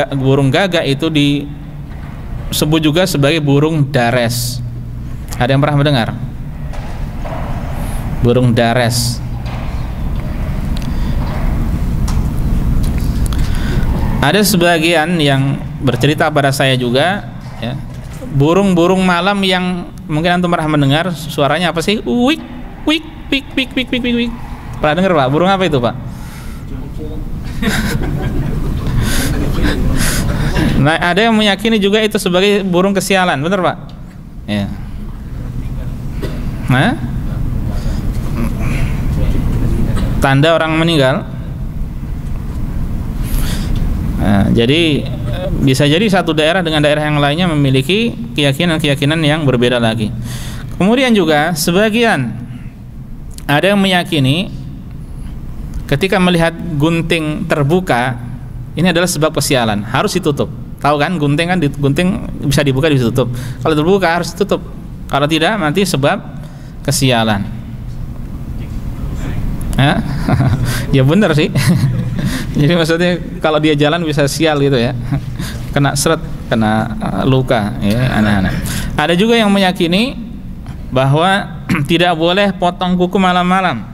gagak itu disebut juga sebagai burung dares. Ada yang pernah mendengar? Burung dares. Ada sebagian yang bercerita pada saya juga, ya, burung-burung malam yang mungkin antum pernah mendengar suaranya apa sih? Wik wik wik wik wik wik wik. Pernah dengar, Pak? Burung apa itu, Pak? Nah, ada yang meyakini juga itu sebagai burung kesialan, benar, Pak? Ya. Nah, tanda orang meninggal. Nah, jadi bisa jadi satu daerah dengan daerah yang lainnya memiliki keyakinan-keyakinan yang berbeda lagi. Kemudian juga sebagian ada yang meyakini ketika melihat gunting terbuka ini adalah sebab kesialan, harus ditutup. Tahu kan, gunting kan, gunting bisa dibuka, bisa ditutup. Kalau terbuka harus ditutup. Kalau tidak nanti sebab kesialan. Hah? Ya benar sih. Jadi maksudnya kalau dia jalan bisa sial gitu ya, kena seret, kena luka ya, anak-anak. Ada juga yang meyakini bahwa tidak boleh potong kuku malam-malam.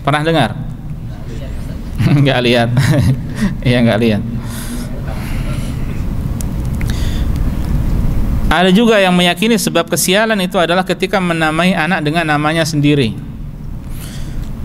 Pernah dengar? Nggak lihat. Ya nggak lihat. Ada juga yang meyakini sebab kesialan itu adalah ketika menamai anak dengan namanya sendiri.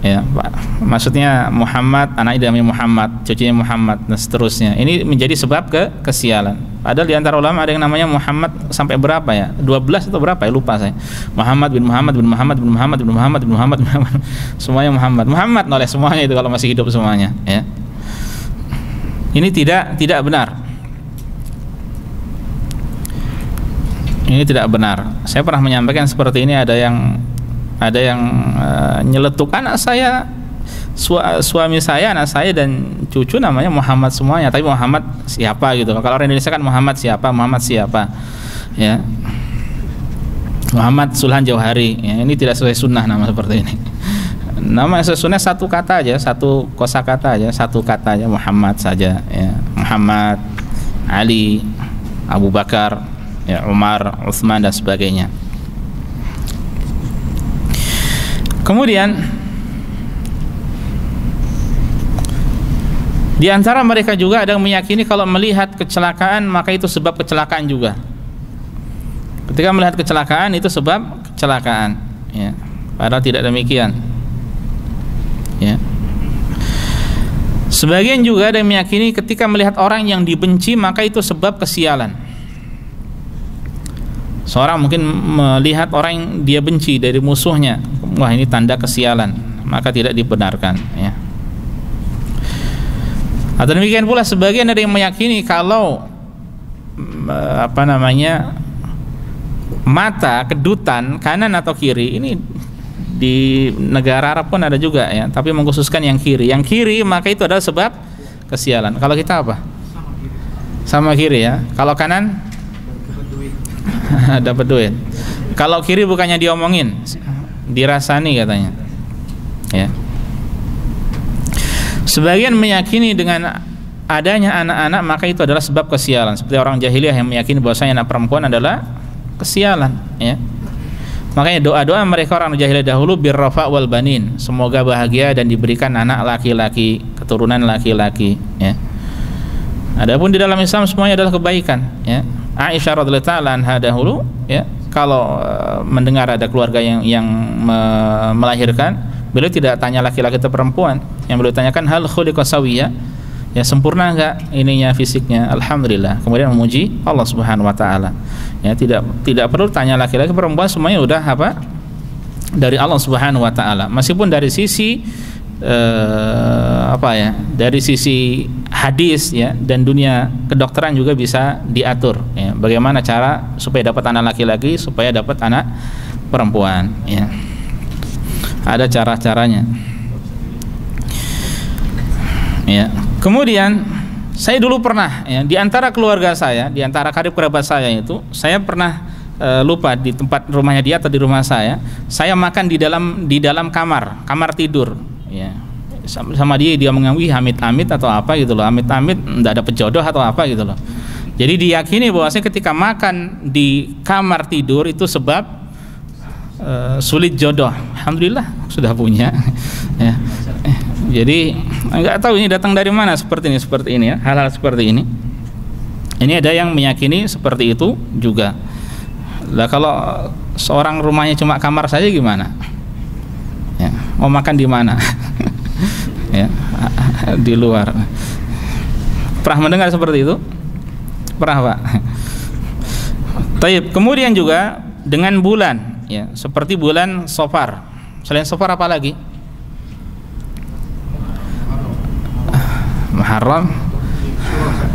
Ya, Pak. Maksudnya Muhammad, anaknya dinamai Muhammad, cucunya Muhammad, dan seterusnya. Ini menjadi sebab kesialan. Padahal di antara ulama ada yang namanya Muhammad sampai berapa ya? 12 atau berapa ya? Lupa saya. Muhammad bin Muhammad bin Muhammad bin Muhammad bin Muhammad bin Muhammad bin Muhammad. Semuanya Muhammad. Muhammad oleh semuanya itu kalau masih hidup semuanya, ya. Ini tidak benar. Ini tidak benar. Saya pernah menyampaikan seperti ini, ada yang nyeletuk anak saya, suami saya, anak saya dan cucu namanya Muhammad semuanya, tapi Muhammad siapa gitu. Kalau orang Indonesia kan Muhammad siapa, ya. Muhammad Sulhan Jauhari, ya, ini tidak sesuai sunnah nama seperti ini. Nama sesuai sunnah satu kata aja, satu kosakata aja, satu kata aja, Muhammad saja, ya. Muhammad, Ali, Abu Bakar, ya, Umar, Utsman dan sebagainya. Kemudian di antara mereka juga ada yang meyakini kalau melihat kecelakaan maka itu sebab kecelakaan juga. Ketika melihat kecelakaan itu sebab kecelakaan, ya. Padahal tidak demikian, ya. Sebagian juga ada yang meyakini ketika melihat orang yang dibenci maka itu sebab kesialan. Seorang mungkin melihat orang yang dia benci dari musuhnya, wah ini tanda kesialan, maka tidak dibenarkan, ya. Atau demikian pula sebagian ada yang meyakini kalau mata kedutan kanan atau kiri, ini di negara Arab pun ada juga, ya, tapi mengkhususkan yang kiri. Yang kiri maka itu adalah sebab kesialan. Kalau kita apa? Sama kiri, ya. Kalau kanan dapat duit. Kalau kiri bukannya diomongin, dirasani katanya, ya. Sebagian meyakini dengan adanya anak-anak maka itu adalah sebab kesialan, seperti orang jahiliyah yang meyakini bahwasanya anak perempuan adalah kesialan, ya. Makanya doa-doa mereka orang jahiliyah dahulu birrafa wal banin, semoga bahagia dan diberikan anak laki-laki, keturunan laki-laki, ya. Adapun di dalam Islam semuanya adalah kebaikan, ya. Aisyah radhiyallahu ta'ala anha dahulu, ya, kalau mendengar ada keluarga yang melahirkan, beliau tidak tanya laki-laki atau perempuan. Yang beliau tanyakan hal khuliqa sawiyya, ya, sempurna enggak ininya fisiknya, alhamdulillah. Kemudian memuji Allah Subhanahu wa taala. Ya, tidak perlu tanya laki-laki perempuan, semuanya udah apa? Dari Allah Subhanahu wa taala. Meskipun dari sisi dari sisi hadis, ya, dan dunia kedokteran juga bisa diatur, ya, bagaimana cara supaya dapat anak laki-laki, supaya dapat anak perempuan, ya. Ada cara-caranya, ya. Kemudian saya dulu pernah, ya, di antara keluarga saya, di antara karib kerabat saya itu, saya pernah lupa di tempat rumahnya dia atau di rumah saya makan di dalam kamar tidur, ya, sama dia mengambil amit-amit atau apa gitu loh, amit-amit tidak ada pejodoh atau apa gitu loh. Jadi diyakini bahwasanya ketika makan di kamar tidur itu sebab sulit jodoh. Alhamdulillah sudah punya, ya. Jadi nggak tahu ini datang dari mana seperti ini, ya, hal-hal seperti ini. Ini ada yang meyakini seperti itu juga. Lah kalau seorang rumahnya cuma kamar saja gimana? Ya, mau makan di mana? Ya, di luar. Pernah mendengar seperti itu? Pernah, Pak? Taib. Kemudian juga dengan bulan, ya, seperti bulan Safar. Selain Safar apa lagi? Muharram.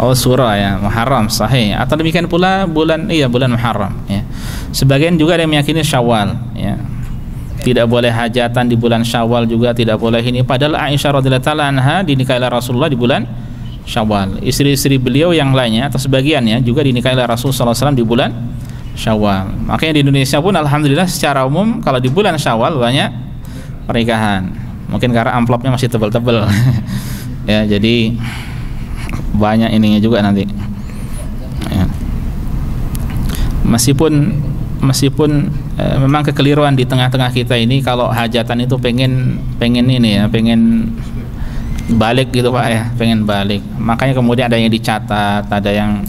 Oh, surah, ya, Muharram, sahih. Atau demikian pula bulan Muharram, ya. Sebagian juga ada yang meyakini Syawal, ya. Tidak boleh hajatan di bulan Syawal, juga tidak boleh ini. Padahal Aisyah radhiyallahu ta'ala anha dinikahi Rasulullah di bulan Syawal. Istri-istri beliau yang lainnya atau sebagiannya juga dinikahi Rasulullah SAW di bulan Syawal. Makanya di Indonesia pun alhamdulillah secara umum kalau di bulan Syawal banyak pernikahan. Mungkin karena amplopnya masih tebal-tebal. Ya, jadi banyak ininya juga nanti. Ya. Meskipun memang kekeliruan di tengah-tengah kita ini kalau hajatan itu pengen ini ya, pengen balik gitu Pak ya, pengen balik. Makanya kemudian ada yang dicatat, ada yang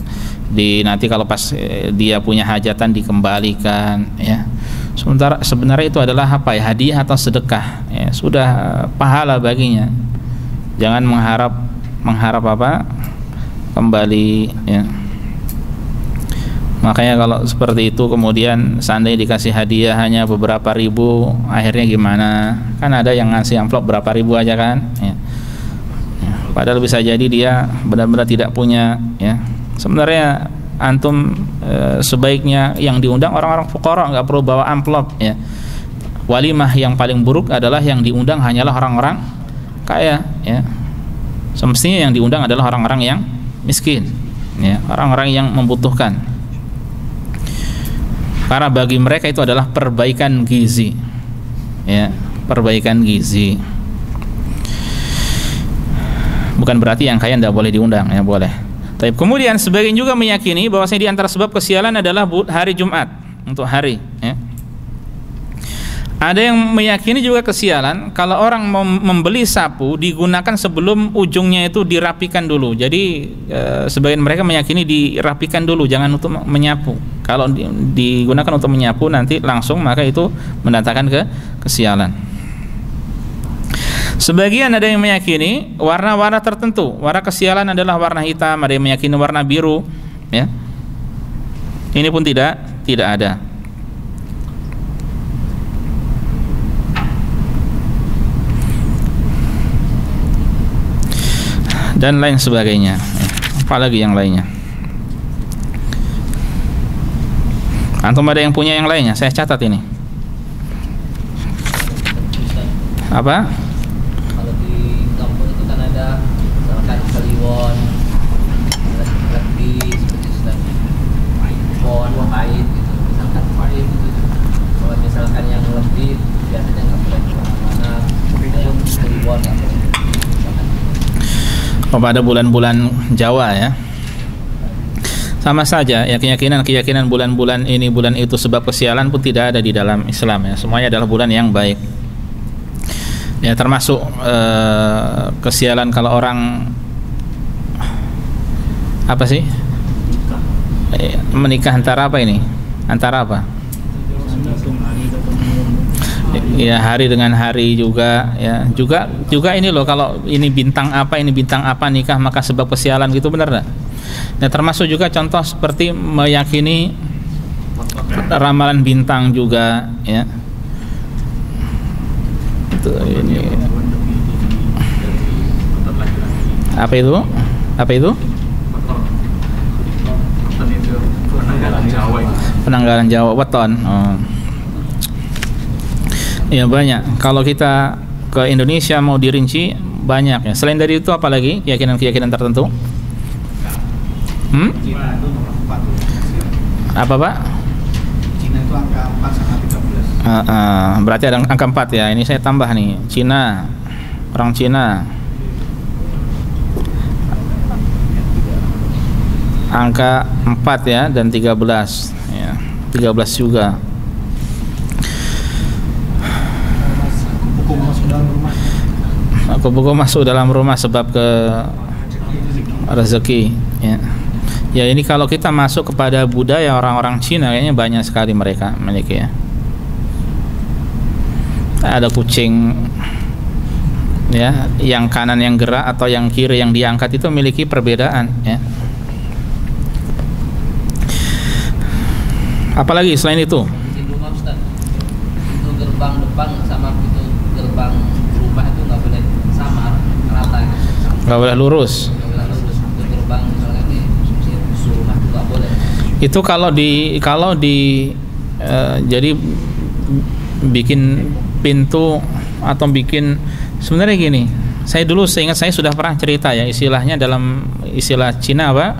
nanti kalau pas dia punya hajatan dikembalikan ya. Sementara sebenarnya itu adalah apa ya, hadiah atau sedekah ya, sudah pahala baginya. Jangan mengharap apa kembali ya. Makanya kalau seperti itu kemudian seandainya dikasih hadiah hanya beberapa ribu, akhirnya gimana? Kan ada yang ngasih amplop berapa ribu aja kan ya. Padahal bisa jadi dia benar-benar tidak punya ya. Sebenarnya antum sebaiknya yang diundang orang-orang fuqara, nggak perlu bawa amplop ya. Walimah yang paling buruk adalah yang diundang hanyalah orang-orang kaya ya. Semestinya yang diundang adalah orang-orang yang miskin ya, orang-orang yang membutuhkan. Karena bagi mereka itu adalah perbaikan gizi ya, perbaikan gizi. Bukan berarti yang kaya tidak boleh diundang ya, boleh. Tapi kemudian sebagian juga meyakini bahwasanya di antara sebab kesialan adalah hari Jumat untuk hari ya. Ada yang meyakini juga kesialan kalau orang membeli sapu digunakan sebelum ujungnya itu dirapikan dulu. Jadi sebagian mereka meyakini dirapikan dulu, jangan untuk menyapu. Kalau digunakan untuk menyapu nanti langsung, maka itu mendatangkan kesialan. Sebagian ada yang meyakini warna-warna tertentu, warna kesialan adalah warna hitam, ada yang meyakini warna biru ya. Ini pun tidak ada. Dan lain sebagainya. Apalagi yang lainnya? Antum ada yang punya yang lainnya? Saya catat ini. Apa? Kalau di kampung itu kan ada misalkan Kliwon, lebih seperti pohon pahit gitu, misalkan pahit gitu. Kalau misalkan yang lebih biasanya nggak boleh kemana-mana, Kliwon nggak boleh. Pada bulan-bulan Jawa ya, sama saja ya, keyakinan bulan-bulan ini bulan itu sebab kesialan pun tidak ada di dalam Islam ya. Semuanya adalah bulan yang baik ya, termasuk kesialan kalau orang apa sih menikah antara apa ini, antara apa ya, hari dengan hari juga ya, juga ini loh, kalau ini bintang apa nikah maka sebab kesialan gitu, benar enggak? Nah, termasuk juga contoh seperti meyakini ramalan bintang juga ya. Itu ini apa itu? Penanggalan Jawa weton. Oh. Ya banyak. Kalau kita ke Indonesia mau dirinci banyak ya. Selain dari itu apalagi keyakinan tertentu? Apa Pak? Cina itu angka 4 sama 13. Berarti ada angka 4 ya. Ini saya tambah nih. Cina, orang Cina. Angka 4 ya, dan 13 ya. 13 juga. Kupu-kupu masuk dalam rumah sebab ke rezeki ya. Ya ini kalau kita masuk kepada budaya orang-orang Cina, kayaknya banyak sekali mereka memiliki ya. Ada kucing ya, yang kanan yang gerak atau yang kiri yang diangkat itu memiliki perbedaan ya. Apalagi selain itu? Itu gerbang depan sama itu gerbang rumah itu nggak boleh sama rata gitu. Nggak boleh lurus. Nggak boleh lurus. Itu gerbang misalnya di rumah itu nggak boleh. Itu kalau di jadi bikin pintu atau bikin, sebenarnya gini, saya dulu seingat saya sudah pernah cerita ya, istilahnya dalam istilah Cina apa,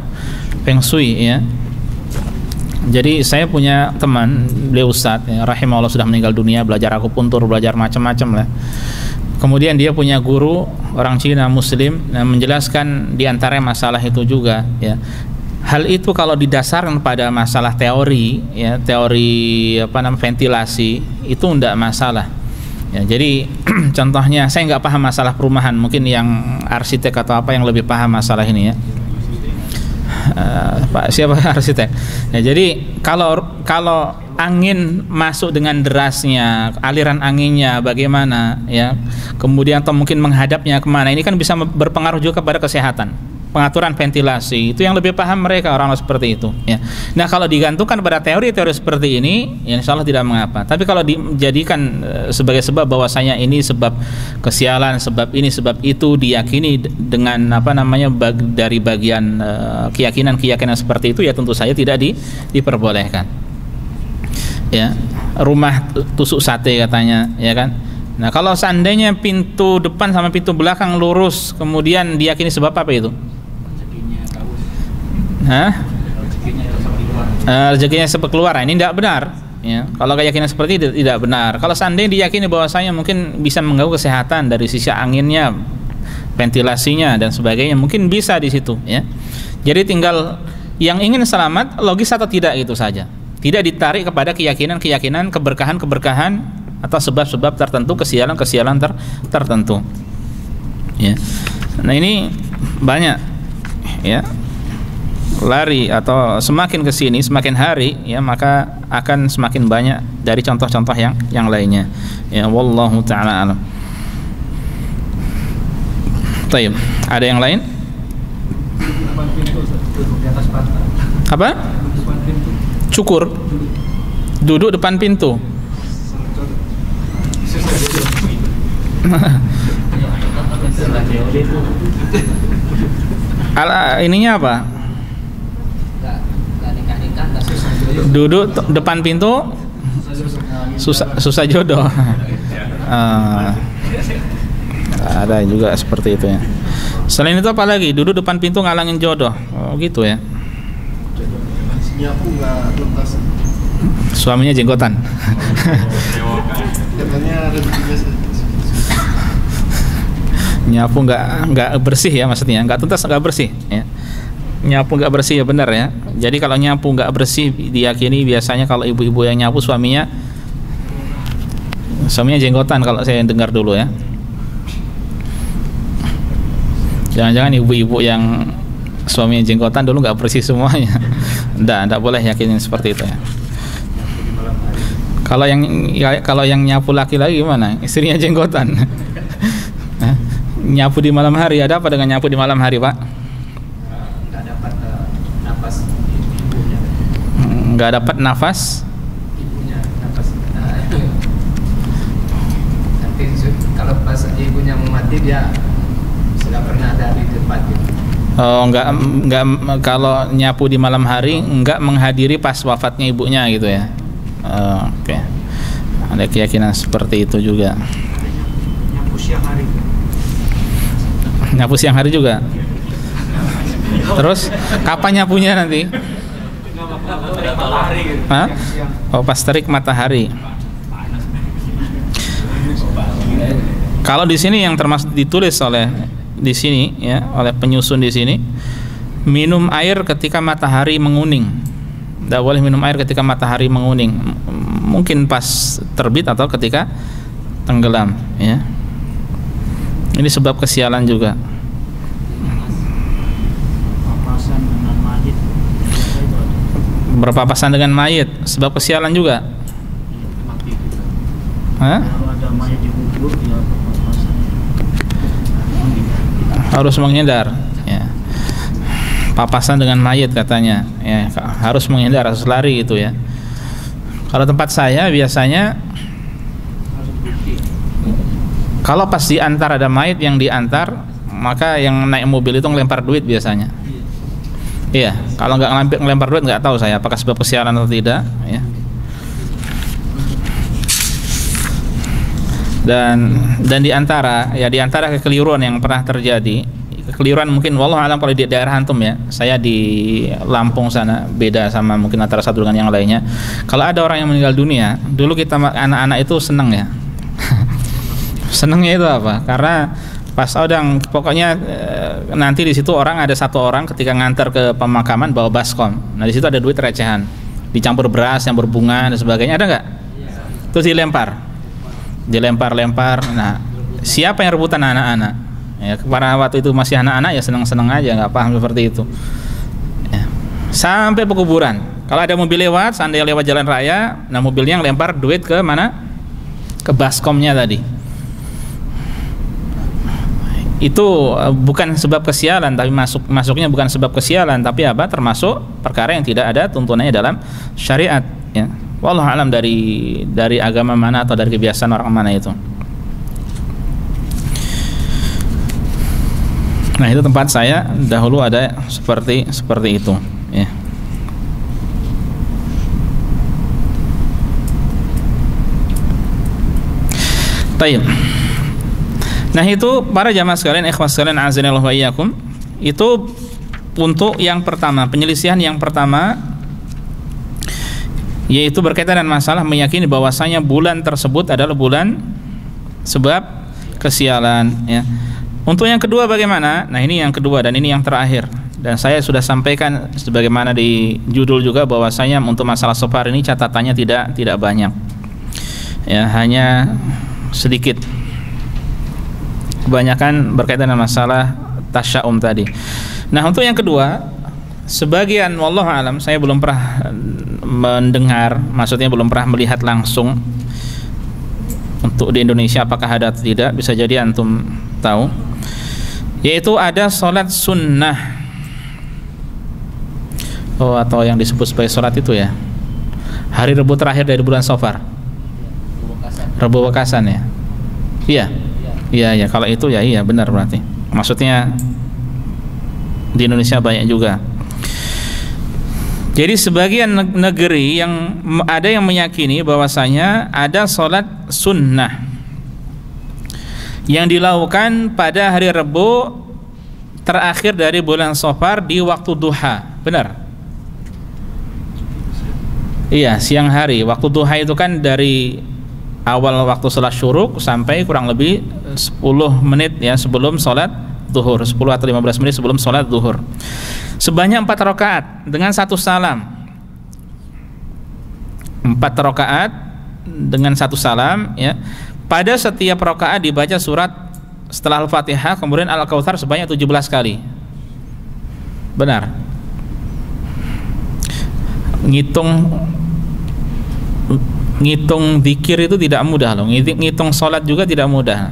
Feng Shui ya. Jadi saya punya teman, beliau Ustadz ya, rahimahullah, sudah meninggal dunia, belajar akupuntur, belajar macam-macam lah. Kemudian dia punya guru orang Cina Muslim, menjelaskan di antara masalah itu juga, ya. Hal itu kalau didasarkan pada masalah teori, ya, teori ventilasi itu tidak masalah. Ya, jadi contohnya saya nggak paham masalah perumahan, mungkin yang arsitek atau apa yang lebih paham masalah ini, ya. Pak siapa arsitek? Ya, jadi kalau angin masuk dengan derasnya, aliran anginnya bagaimana, ya, kemudian atau mungkin menghadapnya kemana, ini kan bisa berpengaruh juga kepada kesehatan. Pengaturan ventilasi itu yang lebih paham mereka, orang seperti itu, ya. Nah, kalau digantungkan pada teori-teori seperti ini, ya insya Allah tidak mengapa. Tapi kalau dijadikan sebagai sebab bahwasanya ini sebab kesialan, sebab ini, sebab itu, diyakini dengan dari bagian keyakinan seperti itu, ya tentu saja tidak diperbolehkan. Ya, rumah tusuk sate katanya, ya kan. Nah, kalau seandainya pintu depan sama pintu belakang lurus, kemudian diyakini sebab apa itu? Rezekinya sebab keluar. Ini tidak benar, ya. Kalau keyakinan seperti itu tidak benar. Kalau seandainya diyakini bahwasanya mungkin bisa mengganggu kesehatan dari sisi anginnya, ventilasinya dan sebagainya, mungkin bisa di situ, ya. Jadi tinggal yang ingin selamat logis atau tidak, itu saja. Tidak ditarik kepada keyakinan, keberkahan atau sebab-sebab tertentu, kesialan tertentu, ya. Nah, ini banyak, ya, lari atau semakin ke sini, semakin hari, ya, maka akan semakin banyak dari contoh-contoh yang lainnya, ya. Wallahu ta'ala alam. Taib, ada yang lain? Apa? Cukur, duduk depan pintu. Ininya apa? Duduk depan pintu susah jodoh. Ada juga seperti itu, ya. Selain itu apa lagi? Duduk depan pintu ngalangin jodoh. Oh, gitu, ya. Nyapu nggak tuntas. Suaminya jenggotan. Katanya Nyapu nggak bersih, ya, maksudnya nggak tuntas, nggak bersih, ya. Nyapu nggak bersih, ya, benar, ya. Jadi kalau nyapu nggak bersih diyakini biasanya kalau ibu-ibu yang nyapu suaminya jenggotan, kalau saya dengar dulu, ya. Jangan-jangan ibu-ibu yang suaminya jenggotan dulu nggak bersih semuanya. Nggak boleh yakinin seperti itu, ya. Kalau yang nyapu laki-laki gimana? Istrinya jenggotan. Nyapu di malam hari, ada apa dengan nyapu di malam hari, Pak? Nggak dapat nafas ibunya. Nggak dapat nafas Ibunya, nafas. Nanti kalau pas ibunya mau mati, dia sudah pernah ada di tempat gitu. Oh, nggak kalau nyapu di malam hari nggak menghadiri pas wafatnya ibunya, gitu, ya. Oke. Ada keyakinan seperti itu juga. nyapu siang hari. Nyapu siang hari juga. Terus kapan nyapunya nanti? Hah? Oh, pas terik matahari. Kalau di sini yang termasuk ditulis oleh di sini, ya, oleh penyusun di sini, minum air ketika matahari menguning. Tidak boleh minum air ketika matahari menguning. Mungkin pas terbit atau ketika tenggelam, ya. Ini sebab kesialan juga. Papasan dengan mayit. Berpapasan dengan mayit, sebab kesialan juga. Mati juga. Hah? Kalau ada mayit di kubur, ya papasan. Harus menghindar, ya. Papasan dengan mayit katanya, ya, harus menghindar, harus lari gitu, ya. Kalau tempat saya biasanya kalau pas diantar ada mayit yang diantar, maka yang naik mobil itu ngelempar duit biasanya. Iya, kalau nggak ngelempar duit nggak tahu saya apakah sebab kesialan atau tidak, ya. Dan diantara kekeliruan yang pernah terjadi, kekeliruan mungkin wallahu alam kalau di daerah antum, ya. Saya di Lampung sana beda sama mungkin antara satu dengan yang lainnya. Kalau ada orang yang meninggal dunia, dulu kita anak-anak itu senang, ya. Senengnya itu apa? Karena pas pokoknya nanti di situ ada satu orang ketika ngantar ke pemakaman bawa baskom. Nah di situ ada duit recehan, dicampur beras yang berbunga dan sebagainya, ada nggak? Terus dilempar. Nah siapa yang rebutan? Anak-anak. Ya, para waktu itu masih anak-anak ya seneng-seneng aja, nggak paham seperti itu. Ya. Sampai pekuburan. Kalau ada mobil lewat, seandainya lewat jalan raya, nah mobilnya yang lempar duit ke mana? Ke baskomnya tadi. Itu bukan sebab kesialan, tapi masuknya bukan sebab kesialan, tapi apa? Termasuk perkara yang tidak ada tuntunannya dalam syariat. Ya. Wallahu alam dari agama mana atau dari kebiasaan orang mana itu. Nah itu tempat saya dahulu ada seperti itu. Ya. Tayyib. Nah itu para jamaah sekalian, ikhwas sekalian, azanillahu wa iyyakum, itu untuk yang pertama, penyelisihan yang pertama, yaitu berkaitan dengan masalah meyakini bahwasanya bulan tersebut adalah bulan sebab kesialan. Ya. Untuk yang kedua bagaimana? Nah ini yang kedua dan ini yang terakhir. Dan saya sudah sampaikan sebagaimana di judul juga bahwasanya untuk masalah safar ini catatannya tidak banyak. Ya hanya sedikit. Kebanyakan berkaitan dengan masalah tasya'um tadi. Nah untuk yang kedua, sebagian wallahu alam, saya belum pernah mendengar, maksudnya belum pernah melihat langsung untuk di Indonesia apakah ada atau tidak, bisa jadi antum tahu, yaitu ada sholat sunnah atau yang disebut sebagai sholat itu ya hari Rebu terakhir dari bulan Safar, Rebu Wekasan ya. Iya, kalau itu ya iya benar berarti. Maksudnya di Indonesia banyak juga. Jadi sebagian negeri yang ada yang meyakini bahwasanya ada sholat sunnah yang dilakukan pada hari Rebu terakhir dari bulan Safar di waktu duha. Benar? Iya, siang hari. Waktu duha itu kan dari awal waktu sholat syuruk sampai kurang lebih 10 menit ya sebelum sholat zuhur, 10 atau 15 menit sebelum sholat zuhur, sebanyak 4 rakaat dengan 1 salam. 4 rakaat dengan 1 salam ya. Pada setiap rakaat dibaca surat setelah Al-Fatihah, kemudian Al-Kautsar sebanyak 17 kali. Benar? Ngitung zikir itu tidak mudah loh. Ngitung sholat juga tidak mudah.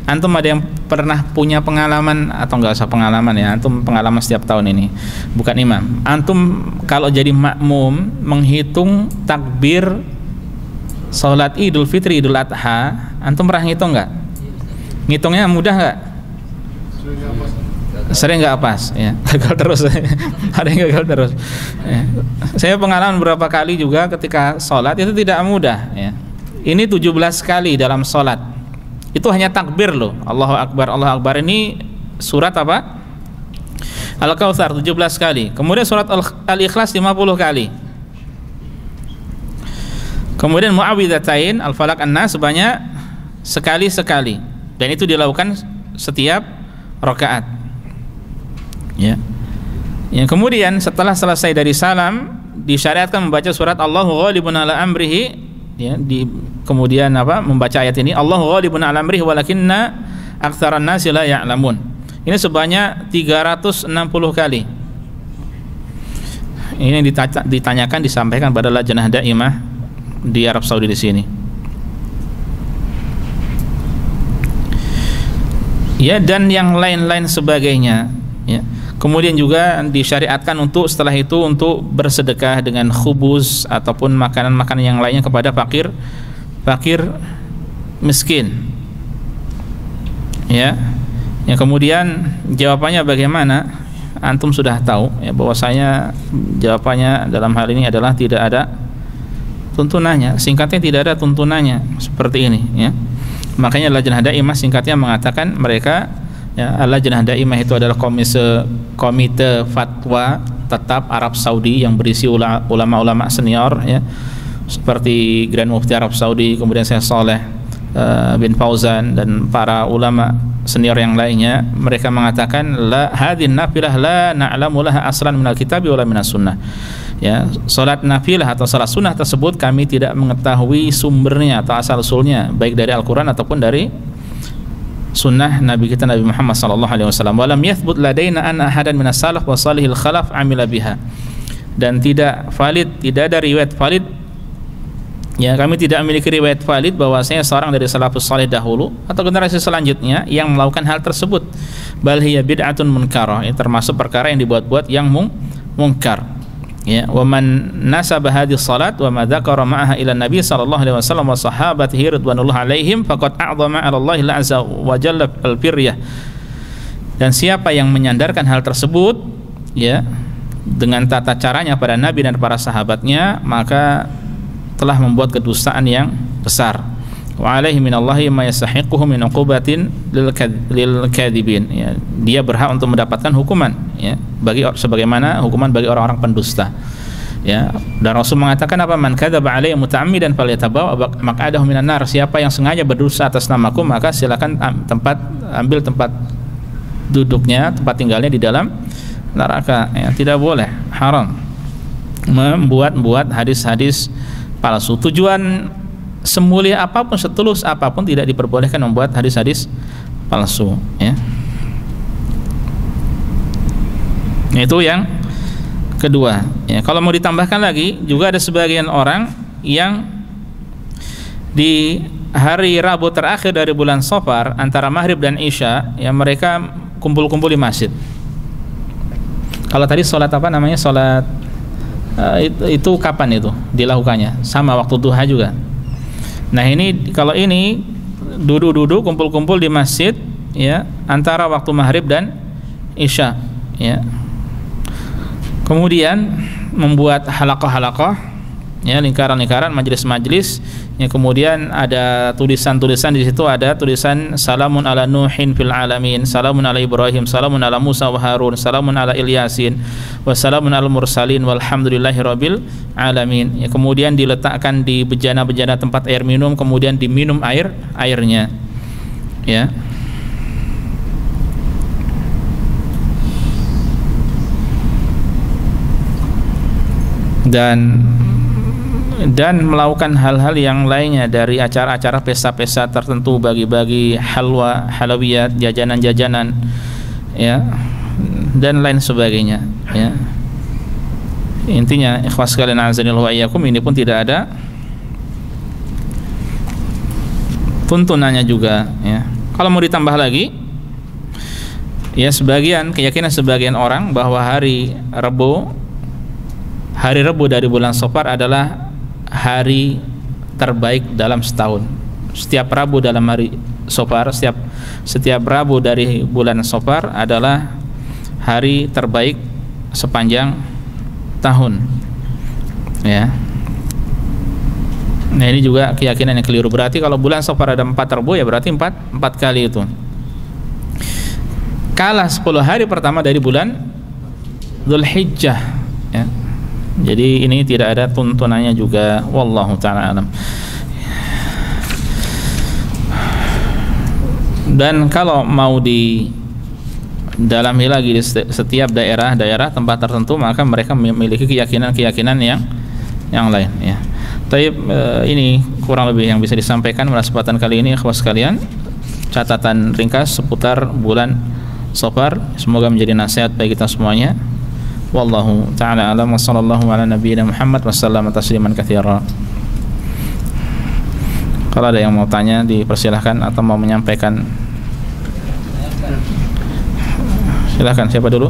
Antum ada yang pernah punya pengalaman atau enggak usah pengalaman ya, antum pengalaman setiap tahun ini, bukan imam. Antum kalau jadi makmum menghitung takbir sholat Idul Fitri, Idul Adha, antum pernah ngitung enggak? Ngitungnya mudah enggak? Sering nggak pas ya, gagal terus. Ada yang gagal terus ya. Saya pengalaman beberapa kali juga ketika sholat itu tidak mudah ya. Ini 17 kali dalam sholat itu hanya takbir loh, Allahu Akbar, Allahu Akbar. Ini surat apa? Al-Kautsar 17 kali, kemudian surat Al-Ikhlas 50 kali, kemudian Mu'awwidzatain Al-Falaq An-Nas sebanyak sekali, dan itu dilakukan setiap rakaat. Ya. Yang kemudian setelah selesai dari salam disyariatkan membaca surat Allahu ghalibun ala amrihi ya, kemudian membaca ayat ini Allahu ghalibun ala amrihi walakinna aktsaran nasi la ya'lamun. Ini sebanyak 360 kali. Ini ditanyakan, disampaikan pada Lajnah Daimah di Arab Saudi di sini. Ya, dan yang lain-lain sebagainya ya. Kemudian juga disyariatkan untuk setelah itu untuk bersedekah dengan khubuz ataupun makanan-makanan yang lainnya kepada fakir miskin. Ya. Yang kemudian jawabannya bagaimana? Antum sudah tahu ya bahwasanya jawabannya dalam hal ini adalah tidak ada tuntunannya. Singkatnya tidak ada tuntunannya seperti ini ya. Makanya Lajnah Daimah singkatnya mengatakan mereka ya, Lajnah Daimah itu adalah komite fatwa tetap Arab Saudi yang berisi ulama-ulama senior ya, seperti Grand Mufti Arab Saudi, kemudian Syekh Saleh bin Fauzan dan para ulama senior yang lainnya, mereka mengatakan la hadhin nafilah la na'lamu laha aslan minal kitabi wala minas sunnah. Ya, salat nafilah atau salat sunnah tersebut kami tidak mengetahui sumbernya atau asal usulnya baik dari Al-Qur'an ataupun dari sunnah Nabi kita Nabi Muhammad sallallahu alaihi wasallam. Walam yathbut ladaina an ahadan minas salaf wa salihil khalaf amila biha. Dan tidak valid, tidak ada riwayat valid, ya, kami tidak memiliki riwayat valid bahwasanya seorang dari salafus salih dahulu atau generasi selanjutnya yang melakukan hal tersebut. Bal hiya bid'atun munkarah, ini termasuk perkara yang dibuat-buat yang mungkar. Ya, wa man nasaba hadhihi salat wa ma dzakara ma'aha ila nabi sallallahu alaihi wasallam wa sahabatihi ridwanullah alaihim faqad a'zama 'ala Allah azza wa jalla al-firyah. Dan siapa yang menyandarkan hal tersebut, ya, dengan tata caranya pada nabi dan para sahabatnya, maka telah membuat kedustaan yang besar. Wa alaihi minallahi ma yastahiquhu min uqubatin lil kadhibin. Ya, dia berhak untuk mendapatkan hukuman, ya, bagi sebagaimana hukuman bagi orang-orang pendusta. Ya, dan Rasul mengatakan apa? Man kadzaba alayya muta'ammidan falyatabawa maq'adahu minan nar. Siapa yang sengaja berdusta atas namaku, maka silakan ambil tempat duduknya, tempat tinggalnya di dalam neraka. Ya, tidak boleh, haram membuat hadis-hadis palsu. Tujuan semulia apapun, setulus apapun, tidak diperbolehkan membuat hadis-hadis palsu, ya. Itu yang kedua, ya. Kalau mau ditambahkan lagi, juga ada sebagian orang yang di hari Rabu terakhir dari bulan Safar antara maghrib dan isya, ya, mereka kumpul-kumpul di masjid. Kalau tadi sholat apa namanya, sholat itu kapan itu dilakukannya? Sama waktu duha juga. Nah, ini kalau ini duduk-duduk kumpul-kumpul di masjid, ya, antara waktu maghrib dan isya, ya. Kemudian membuat halaqah-halaqah, ya, lingkaran-lingkaran, majelis-majelis, ya. Kemudian ada tulisan-tulisan, di situ ada tulisan salamun ala nuhin fil alamin, salamun ala ibrahim, salamun ala musa wa harun, salamun ala ilyasin, wa salamun ala mursalin, walhamdulillahi rabbil alamin. Ya, kemudian diletakkan di bejana-bejana tempat air minum, kemudian diminum airnya, ya. Dan melakukan hal-hal yang lainnya dari acara-acara pesta-pesta tertentu, bagi-bagi halwa, halawiyat, jajanan-jajanan, ya, dan lain sebagainya, ya. Intinya, ikhwas sekalian azanillahu wa iyyakum, ini pun tidak ada tuntunannya juga, ya. Kalau mau ditambah lagi, ya, keyakinan sebagian orang bahwa hari Rebo dari bulan Safar adalah hari terbaik dalam setahun. Setiap Rabu dalam hari Safar, setiap Rabu dari bulan Safar adalah hari terbaik sepanjang tahun, ya. Nah, ini juga keyakinan yang keliru. Berarti kalau bulan Safar ada 4 Rabu, ya berarti 4 kali itu. Kalah 10 hari pertama dari bulan Dzulhijjah, ya. Jadi ini tidak ada tuntunannya juga, wallahu ta'ala alam. Dan kalau mau didalami lagi di setiap daerah tempat tertentu, maka mereka memiliki keyakinan yang lain, ya. Tapi ini kurang lebih yang bisa disampaikan pada kesempatan kali ini, ikhwas sekalian. Catatan ringkas seputar bulan Safar, semoga menjadi nasihat bagi kita semuanya. Wallahu ta'ala alam, wa sallallahu ala nabiyyina Muhammad wa sallama tasliman katsira. Kalau ada yang mau tanya, dipersilahkan, atau mau menyampaikan, silahkan. Siapa dulu?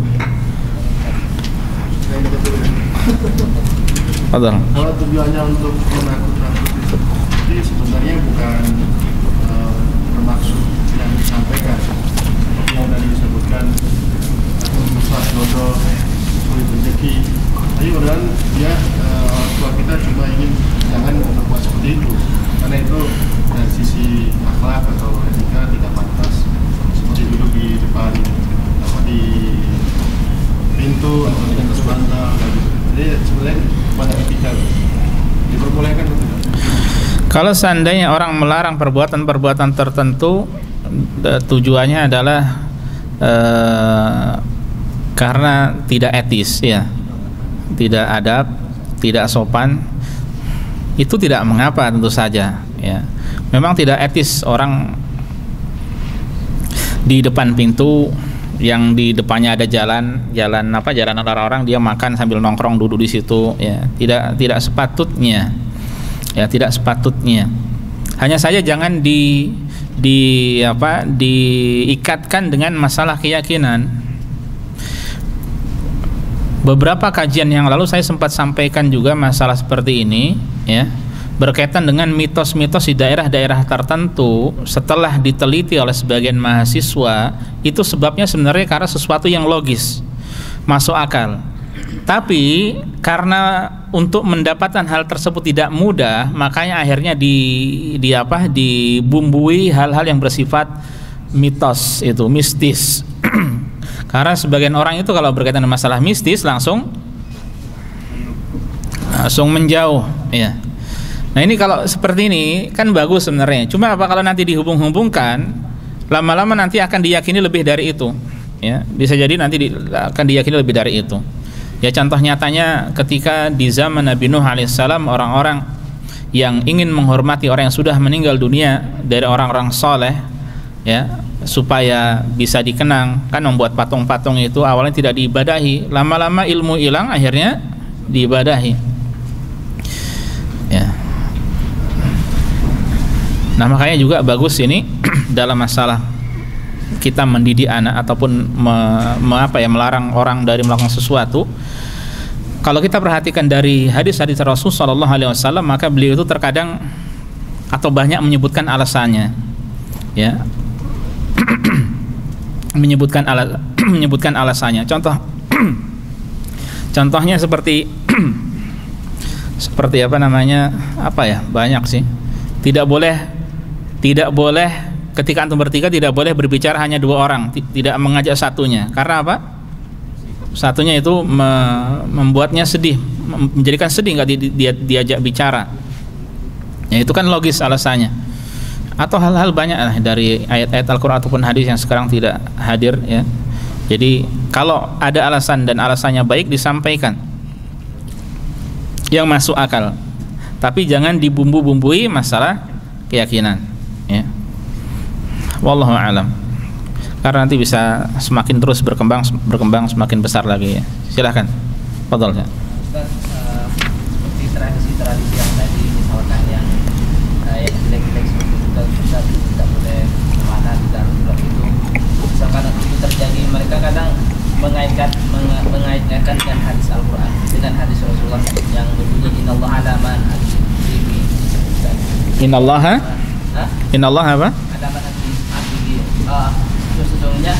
Fadhal. Kalau tujuannya untuk menakut-nakuti, sebenarnya bukan bermaksud yang disampaikan. Yang tadi disebutkan musnah jodoh, sulit rezeki. Tapi padahal dia orang tua kita cuma ingin jangan berbuat seperti itu, karena itu dari sisi akhlak atau etika tidak pantas. Seperti duduk di depan di pintu atau di atas bantal. Jadi sebenarnya pada etika diperbolehkan atau tidak? Kalau seandainya orang melarang perbuatan-perbuatan tertentu, tujuannya adalah karena tidak etis, ya, tidak adab, tidak sopan, itu tidak mengapa tentu saja, ya. Memang tidak etis orang di depan pintu yang di depannya ada jalan orang, dia makan sambil nongkrong duduk di situ, ya. Tidak sepatutnya. Ya, tidak sepatutnya. Hanya saja jangan diikatkan dengan masalah keyakinan. Beberapa kajian yang lalu saya sempat sampaikan juga masalah seperti ini, ya, berkaitan dengan mitos-mitos di daerah-daerah tertentu. Setelah diteliti oleh sebagian mahasiswa, itu sebabnya sebenarnya karena sesuatu yang logis, masuk akal. Tapi karena untuk mendapatkan hal tersebut tidak mudah, makanya akhirnya dibumbui hal-hal yang bersifat mitos, itu mistis. Karena sebagian orang itu kalau berkaitan dengan masalah mistis langsung menjauh, ya. Nah, ini kalau seperti ini kan bagus sebenarnya. Cuma apa kalau nanti dihubung-hubungkan, lama-lama nanti akan diyakini lebih dari itu, ya. Bisa jadi nanti akan diyakini lebih dari itu. Ya, contoh nyatanya ketika di zaman Nabi Nuh alaihissalam, orang-orang yang ingin menghormati orang yang sudah meninggal dunia dari orang-orang soleh, ya, supaya bisa dikenang, kan membuat patung-patung itu awalnya tidak diibadahi, lama-lama ilmu hilang, akhirnya diibadahi, ya. Nah, makanya juga bagus ini dalam masalah kita mendidik anak ataupun melarang orang dari melakukan sesuatu. Kalau kita perhatikan dari hadis-hadis Rasul sallallahu alaihi wasallam, maka beliau itu terkadang atau banyak menyebutkan alasannya, ya. menyebutkan alasannya. Contohnya seperti banyak sih. Tidak boleh ketika antum bertiga tidak boleh berbicara hanya dua orang, tidak mengajak satunya. Karena apa? Satunya itu membuatnya sedih, menjadikan sedih nggak diajak bicara. Ya, itu kan logis alasannya. Atau hal-hal banyak dari ayat-ayat Al-Quran ataupun hadis yang sekarang tidak hadir, ya. Jadi kalau ada alasan dan alasannya baik, disampaikan yang masuk akal, tapi jangan dibumbu-bumbui masalah keyakinan, ya. Wallahu a'lam. Karena nanti bisa semakin terus berkembang semakin besar lagi, ya. Silahkan, fadhal, ya. Ustaz, seperti tradisi-tradisi yang tadi, misalkan yang jelek-jelek seperti itu, kita tidak boleh kemana di dalam bulan itu. Misalkan itu terjadi, mereka kadang mengaitkan dengan hadis Al-Quran, dengan hadis Rasulullah yang berbunyi Innallaha alaman al-jibi. Innallaha apa? Alaman al-jibi. Sesungguhnya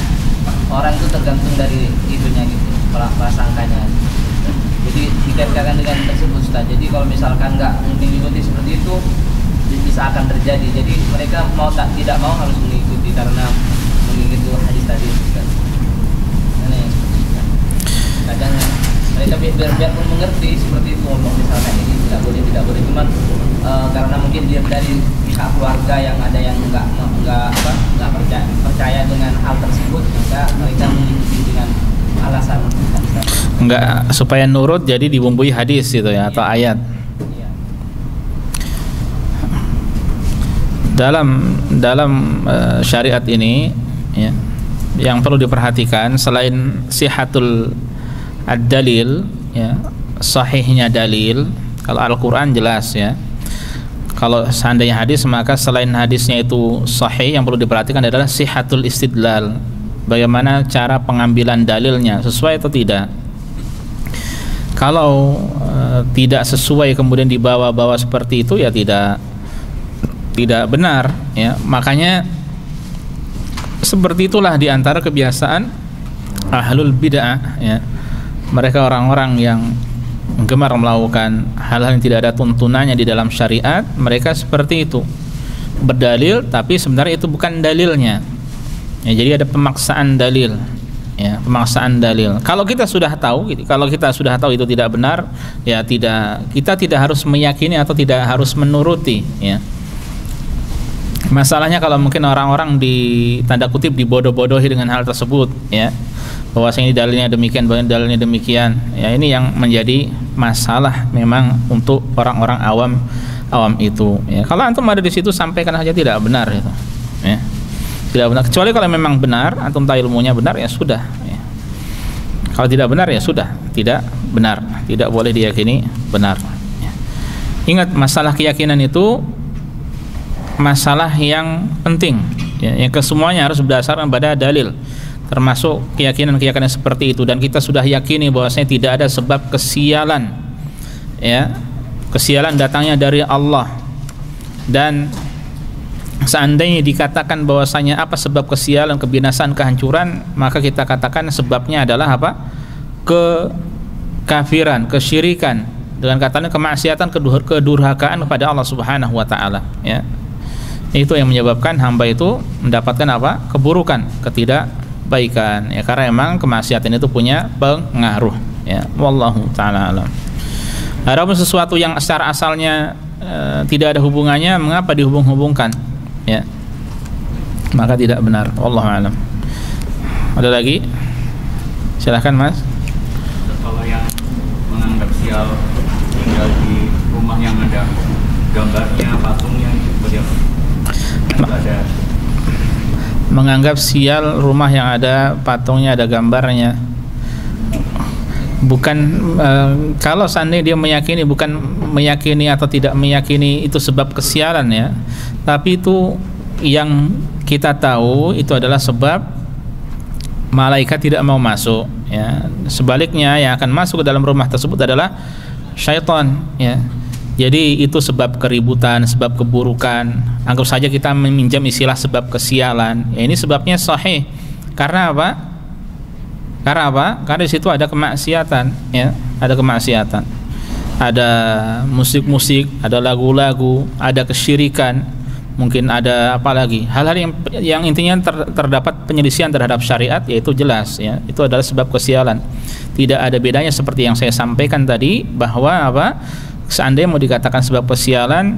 orang itu tergantung dari itunya gitu, prasangkanya. Jadi dikaitkan dengan tersebut, Ustaz. Jadi kalau misalkan nggak mengikuti seperti itu, bisa akan terjadi. Jadi mereka tidak mau harus mengikuti karena mengikuti hadis tadi, Ustaz. Kadang mereka biar pun mengerti seperti itu, ngomong misalkan ini tidak boleh, cuman karena mungkin dia dari pihak keluarga yang ada yang nggak percaya dengan hal tersebut, maka mereka mengikuti dengan alasan enggak supaya nurut, jadi dibumbui hadis gitu, ya, atau ayat. Dalam syariat ini, ya, yang perlu diperhatikan selain sihatul ad-dalil, ya, sahihnya dalil. Kalau Al-Quran jelas, ya. Kalau seandainya hadis, maka selain hadisnya itu sahih, yang perlu diperhatikan adalah sihatul istidlal. Bagaimana cara pengambilan dalilnya, sesuai atau tidak. Kalau tidak sesuai kemudian dibawa-bawa seperti itu, ya tidak benar, ya. Makanya seperti itulah diantara kebiasaan ahlul bid'ah, ya. Mereka orang-orang yang gemar melakukan hal-hal yang tidak ada tuntunannya di dalam syariat. Mereka seperti itu, berdalil tapi sebenarnya itu bukan dalilnya, ya. Jadi ada pemaksaan dalil, ya, pemaksaan dalil. Kalau kita sudah tahu itu tidak benar, ya kita tidak harus meyakini atau tidak harus menuruti, ya. Masalahnya kalau mungkin orang-orang di tanda kutip dibodoh-bodohi dengan hal tersebut, ya, bahwasanya ini dalilnya demikian, dalilnya demikian, ya, ini yang menjadi masalah memang untuk orang-orang awam itu, ya. Kalau antum ada di situ sampaikan saja, tidak benar itu, ya, tidak benar. Kecuali kalau memang benar, antum tahu ilmunya benar, ya sudah, ya. Kalau tidak benar, ya sudah, tidak benar, tidak boleh diyakini benar, ya. Ingat, masalah keyakinan itu masalah yang penting, ya, yang kesemuanya harus berdasarkan pada dalil, termasuk keyakinan-keyakinan seperti itu. Dan kita sudah yakini bahwasanya tidak ada sebab kesialan, ya, kesialan datangnya dari Allah. Dan seandainya dikatakan bahwasanya apa sebab kesialan, kebinasaan, kehancuran, maka kita katakan sebabnya adalah apa? Kekafiran, kesyirikan, dengan katanya kemaksiatan, kedurhakaan kepada Allah Subhanahu wa taala, ya. Itu yang menyebabkan hamba itu mendapatkan apa? Keburukan, ketidakbaikan, ya, karena memang kemaksiatan itu punya pengaruh, ya. Wallahu taala alam. Adapun sesuatu yang secara asalnya tidak ada hubungannya, mengapa dihubung-hubungkan, ya, maka tidak benar. Wallahu alam. Ada lagi? Silahkan Mas. Kalau yang menganggap sial tinggal di rumah yang ada gambarnya, patungnya, seperti apa? Menganggap sial rumah yang ada patungnya, ada gambarnya, bukan kalau seandainya dia meyakini, bukan meyakini atau tidak meyakini itu sebab kesialan, ya, tapi itu yang kita tahu itu adalah sebab malaikat tidak mau masuk, ya. Sebaliknya yang akan masuk ke dalam rumah tersebut adalah syaitan, ya. Jadi itu sebab keributan, sebab keburukan. Anggap saja kita meminjam istilah sebab kesialan, ya, ini sebabnya sahih. Karena apa? Karena apa? Karena di situ ada kemaksiatan, ya, ada kemaksiatan. Ada musik-musik, ada lagu-lagu, ada kesyirikan, mungkin ada apa lagi? Hal-hal yang intinya terdapat penyelisihan terhadap syariat, yaitu jelas, ya, itu adalah sebab kesialan. Tidak ada bedanya seperti yang saya sampaikan tadi, bahwa apa? Seandainya mau dikatakan sebab kesialan,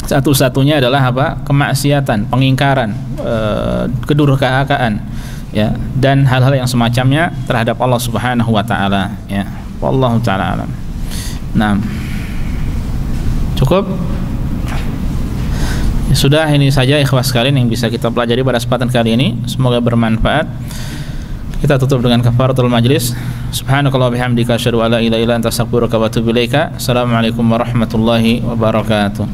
satu-satunya adalah apa? Kemaksiatan, pengingkaran, kedurhakaan, ya, dan hal-hal yang semacamnya terhadap Allah Subhanahu wa taala, ya. Wallahu taala alam. Nah, cukup. Ya, sudah, ini saja ikhwas sekalian yang bisa kita pelajari pada kesempatan kali ini. Semoga bermanfaat. Kita tutup dengan kafaratul majlis. Subhanakallah bihamdika asyhadu an la ilaha illa anta astaghfiruka wa atubu ilaika. Assalamualaikum warahmatullahi wabarakatuh.